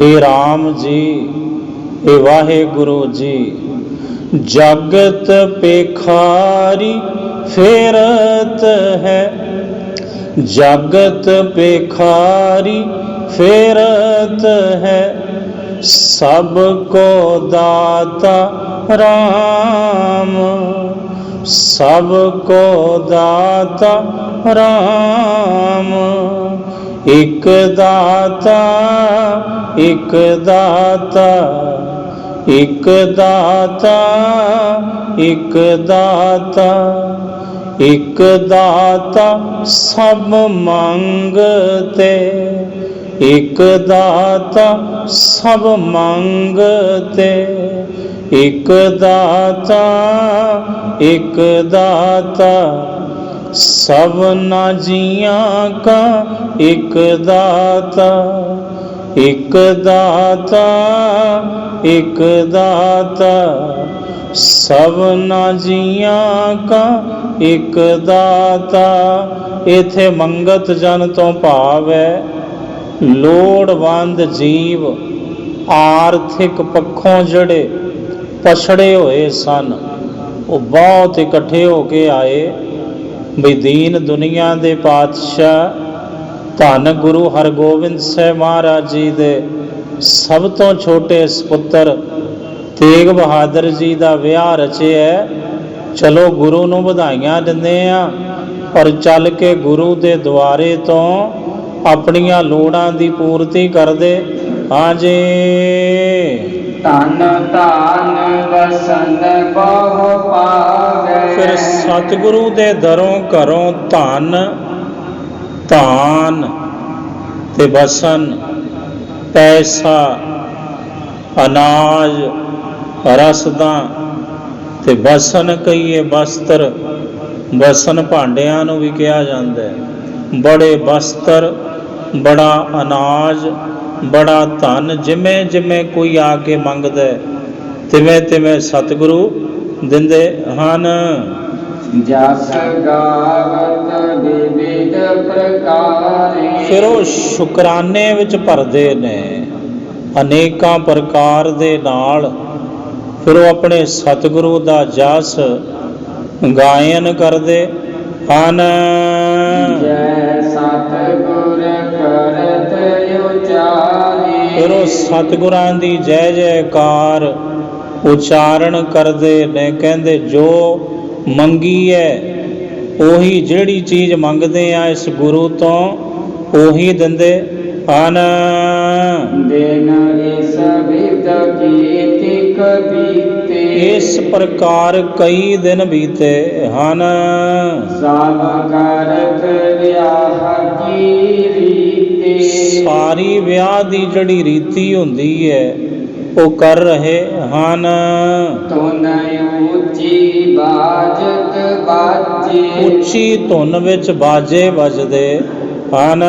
ਇਹ ਰਾਮ ਜੀ, ਇਹ ਵਾਹਿਗੁਰੂ ਜੀ। ਜਗਤ ਪੇਖਾਰੀ ਫੇਰਤ ਹੈ, ਜਗਤ ਪੇਖਾਰੀ ਫੇਰਤ ਹੈ, ਸਭ ਕੋ ਦਾਤਾ ਰਾਮ, ਸਭ ਕੋ ਦਾਤਾ ਰਾਮ। ਇੱਕ ਦਾਤਾ, ਇੱਕ ਦਾਤਾ, ਇੱਕ ਦਾਤਾ, ਇੱਕ ਦਾਤਾ, ਇੱਕ ਦਾਤਾ ਸਭ ਮੰਗਤੇ, ਇੱਕ ਦਾਤਾ ਸਭ ਮੰਗਤੇ, ਇੱਕ ਦਾਤਾ, ਇੱਕ ਦਾਤਾ ਸਭਨਾ ਜੀਆਂ ਕਾ, ਇੱਕ ਦਾਤਾ, ਇੱਕ ਦਾਤਾ, ਇੱਕ ਦਾਤਾ ਸਭਨਾ ਜੀਆਂ ਕਾ, ਇੱਕ ਦਾਤਾ। ਇਥੇ ਮੰਗਤ ਜਨ ਤੋਂ ਭਾਵ ਹੈ ਲੋੜਵੰਦ ਜੀਵ, ਆਰਥਿਕ ਪੱਖੋਂ ਜਿਹੜੇ ਪਛੜੇ ਹੋਏ ਸਨ, ਉਹ ਬਹੁਤ ਇਕੱਠੇ ਹੋ ਕੇ ਆਏ ਵੀ ਦੀਨ ਦੁਨੀਆ ਦੇ ਪਾਤਸ਼ਾਹ ਧੰਨ ਗੁਰੂ ਹਰਗੋਬਿੰਦ ਸਾਹਿਬ ਮਹਾਰਾਜ ਜੀ ਦੇ ਸਭ ਤੋਂ ਛੋਟੇ ਸਪੁੱਤਰ ਤੇਗ ਬਹਾਦਰ ਜੀ ਦਾ ਵਿਆਹ ਰਚਿਆ। ਚਲੋ ਗੁਰੂ ਨੂੰ ਵਧਾਈਆਂ ਦਿੰਦੇ ਆ, ਪਰ ਚੱਲ ਕੇ ਗੁਰੂ ਦੇ ਦੁਆਰੇ ਤੋਂ ਆਪਣੀਆਂ ਲੋੜਾਂ ਦੀ ਪੂਰਤੀ ਕਰਦੇ। ਹਾਂਜੀ, ਧਨ ਧਨ ਵਸਨ ਬਹੁ ਪਾਵੇ, ਫਿਰ ਸਤਿਗੁਰੂ ਦੇ ਦਰੋਂ ਘਰੋਂ ਧਨ, ਧਾਨ ਤੇ ਵਸਨ, ਪੈਸਾ, ਅਨਾਜ, ਰਸਦਾਂ ਤੇ ਵਸਨ ਕਹੀਏ ਬਸਤਰ, ਵਸਨ ਭਾਂਡਿਆਂ ਨੂੰ ਵੀ ਕਿਹਾ ਜਾਂਦਾ ਹੈ। ਬੜੇ ਬਸਤਰ, ਬੜਾ ਅਨਾਜ, ਬੜਾ ਧਨ, ਜਿਵੇਂ ਜਿਵੇਂ ਕੋਈ ਆ ਕੇ ਮੰਗਦਾ ਤਿਵੇਂ ਤਿਵੇਂ ਸਤਿਗੁਰੂ ਦਿੰਦੇ ਹਨ। ਜਸ ਗਾਵਤ ਵਿਵਿਧ ਪ੍ਰਕਾਰੇ, ਫਿਰ ਉਹ ਸ਼ੁਕਰਾਨੇ ਵਿੱਚ ਭਰਦੇ ਨੇ ਅਨੇਕਾਂ ਪ੍ਰਕਾਰ ਦੇ ਨਾਲ। ਫਿਰ ਉਹ ਆਪਣੇ ਸਤਿਗੁਰੂ ਦਾ ਜਸ ਗਾਇਨ ਕਰਦੇ ਹਨ। ਜੈ ਸਤਿਗੁਰ ਕਰਤ ਉਚਾਰੇ, ਫਿਰ ਉਹ ਸਤਿਗੁਰਾਂ ਦੀ ਜੈ ਜੈਕਾਰ ਉਚਾਰਨ ਕਰਦੇ ਨੇ। ਕਹਿੰਦੇ ਜੋ ਮੰਗੀ ਹੈ ਉਹੀ, ਜਿਹੜੀ ਚੀਜ਼ ਮੰਗਦੇ ਆ ਇਸ ਗੁਰੂ ਤੋਂ ਉਹੀ ਦਿੰਦੇ ਹਨ। ਦਿਨ ਇਸ ਵਿਦ ਕੀਤਿਕ ਬੀਤੇ, ਇਸ ਪ੍ਰਕਾਰ ਕਈ ਦਿਨ ਬੀਤੇ ਹਨ। ਸਭ ਕਰਤ ਵਿਆਹ ਕੀ ਰੀਤੇ, ਸਾਰੀ ਵਿਆਹ ਦੀ ਜਿਹੜੀ ਰੀਤੀ ਹੁੰਦੀ ਹੈ ਉਹ ਕਰ ਰਹੇ ਹਨ। ਧੁਨ ਉੱਚੀ ਬਾਜਤ ਬਾਜੇ, ਉੱਚੀ ਧੁਨ ਵਿੱਚ ਬਾਜੇ ਵੱਜਦੇ ਹਨ।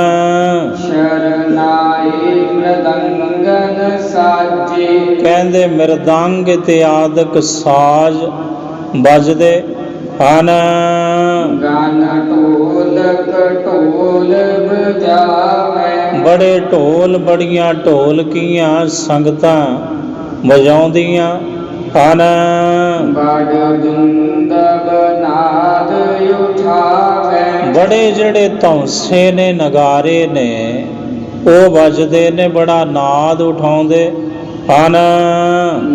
ਸ਼ਰਨਾਏ ਮ੍ਰਿਦੰਗਨ ਸਾਜੇ। ਕਹਿੰਦੇ ਮਿਰਦੰਗ ਤੇ ਆਦਿਕ ਸਾਜ਼ ਵੱਜਦੇ ਹਨ। ਗਨ ਢੋਲਕ ਢੋਲ ਬਜਾਵੇ। ਬੜੇ ਢੋਲ ਬੜੀਆਂ ਢੋਲਕੀਆਂ ਸੰਗਤਾਂ ਵਜਾਉਂਦੀਆਂ ਹਨ। ਬੜ ਦੁੰਦਬ ਨਾਦ ਉਠਾਵੇ। ਬੜੇ ਜਿਹੜੇ ਧੌਂਸੇ ਨੇ ਨਗਾਰੇ ਨੇ ਉਹ ਵੱਜਦੇ ਨੇ, ਬੜਾ ਨਾਦ ਉਠਾਉਂਦੇ ਹਨ।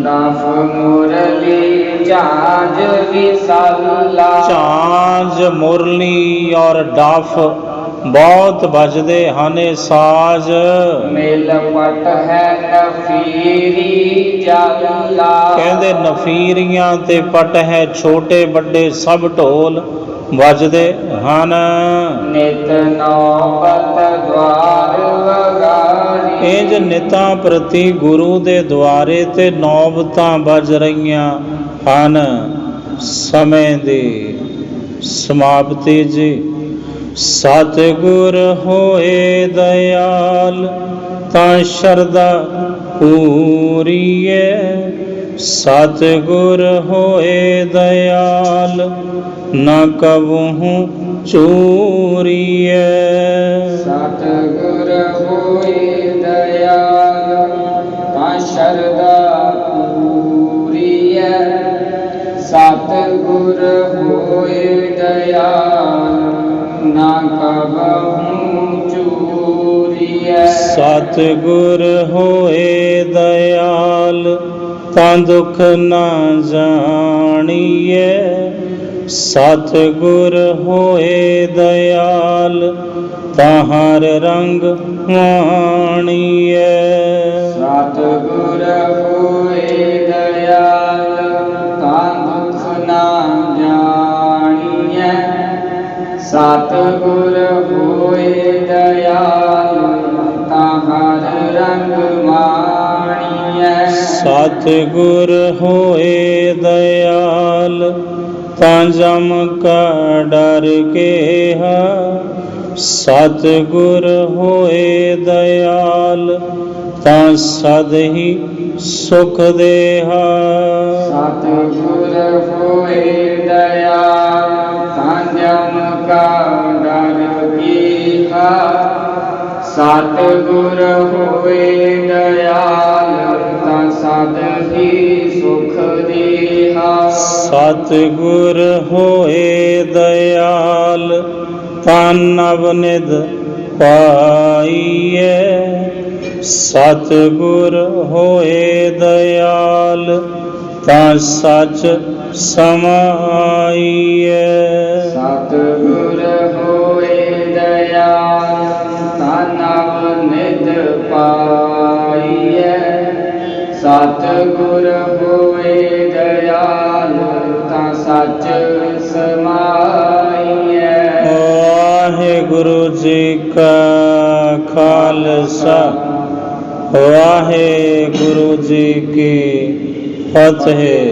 ਦਫ ਮੁਰਲੀ ਝਾਂਜ ਵਿਸਾਲਾ। ਝਾਂਜ ਮੁਰਲੀ ਔਰ ਡਫ ਬਹੁਤ ਵੱਜਦੇ ਹਨ ਇਹ ਸਾਜ਼। ਮਿਲ ਪਟ ਹੈ ਨਫੀਰੀ ਜਾਲਾ। ਕਹਿੰਦੇ ਨਫੀਰੀਆਂ ਤੇ ਪਟ ਹੈ, ਛੋਟੇ ਵੱਡੇ ਸਭ ਢੋਲ ਵੱਜਦੇ ਹਨ। ਨਿਤ ਨੌਬਤ ਦਵਾਰ ਵਗਾਰੀ। ਇੰਜ ਨਿਤਾਂ ਪ੍ਰਤੀ ਗੁਰੂ ਦੇ ਦੁਆਰੇ ਤੇ ਨੌਬਤਾਂ ਵੱਜ ਰਹੀਆਂ ਹਨ। ਸਮੇਂ ਦੀ ਸਮਾਪਤੀ ਜੀ। ਸਤਿਗੁਰ ਹੋਏ ਦਇਆਲ ਤਾਂ ਸ਼ਰਧਾ ਪੂਰੀਏ। ਸਤਿਗੁਰ ਹੋਏ ਦਇਆਲ ਨਾ ਕਬਹੂ ਚੂਰੀਏ। ਸਤਿਗੁਰ ਹੋਏ ਦਇਆਲ ਤਾਂ ਸ਼ਰਧਾ ਪੂਰੀਐ। ਸਤਿਗੁਰ ਹੋਏ ਦਇਆਲ ਨਾ ਕਬਹੂ ਚੂਰੀਐ। ਸਤਿਗੁਰ ਹੋਏ ਦਇਆਲ ਤਾਂ ਦੁਖ ਨਾ ਜਾਣੀਏ। ਸਤਿਗੁਰ ਹੋਏ ਦਇਆਲ ਤਾਂ ਹਰ ਰੰਗ ਵਾਣੀਏ। ਸਤਿਗੁਰ ਹੋਏ ਦਇਆਲ ਤਾਂ ਦੁਖ ਨਾ ਜਾਣੀਐ। ਸਤਿਗੁਰ ਹੋਏ ਦਇਆਲ ਤਾਂ ਹਰ ਰੰਗ ਮਾਣੀਐ। ਸਤਿਗੁਰ ਹੋਏ ਦਇਆਲ ਤਾਂ ਜਮ ਕਾ ਡਰ ਕੇਹਾ। ਸਤਿਗੁਰ ਹੋਏ ਦਇਆਲ ਤਾਂ ਸਦ ਹੀ ਸੁਖ ਦੇਹਾ। ਸਤਿਗੁਰ ਹੋਏ ਦਇਆਲ ਤਾਂ ਜਮ ਕਾ ਡਰ ਕੀਹਾ। ਸਤਿਗੁਰ ਹੋਏ ਦਇਆਲ ਤਾਂ ਸਦ ਹੀ ਸੁਖ ਦੇਹਾ। ਸਤਿਗੁਰ ਹੋਏ ਦਇਆਲ ਤਾਂ ਨਵ ਨਿਧ ਪਾਈਏ। ਸਤਿਗੁਰ ਹੋਏ ਦਇਆਲ ਤਾਂ ਸੱਚ ਸਮਾਈਏ। ਸਤਿਗੁਰ ਹੋਏ ਦਇਆਲ ਤਾਂ ਨਵ ਨਿਧ ਪਾਈਐ। ਸਤਿਗੁਰ ਹੋਏ ਦਇਆਲ ਤਾਂ ਸੱਚ ਸਮਾਈਐ। ਵਾਹਿਗੁਰੂ ਜੀ ਕਾ ਖਾਲਸਾ ਵਾਹਿਗੁਰੂ ਜੀ ਕੀ ਫਤਿਹ।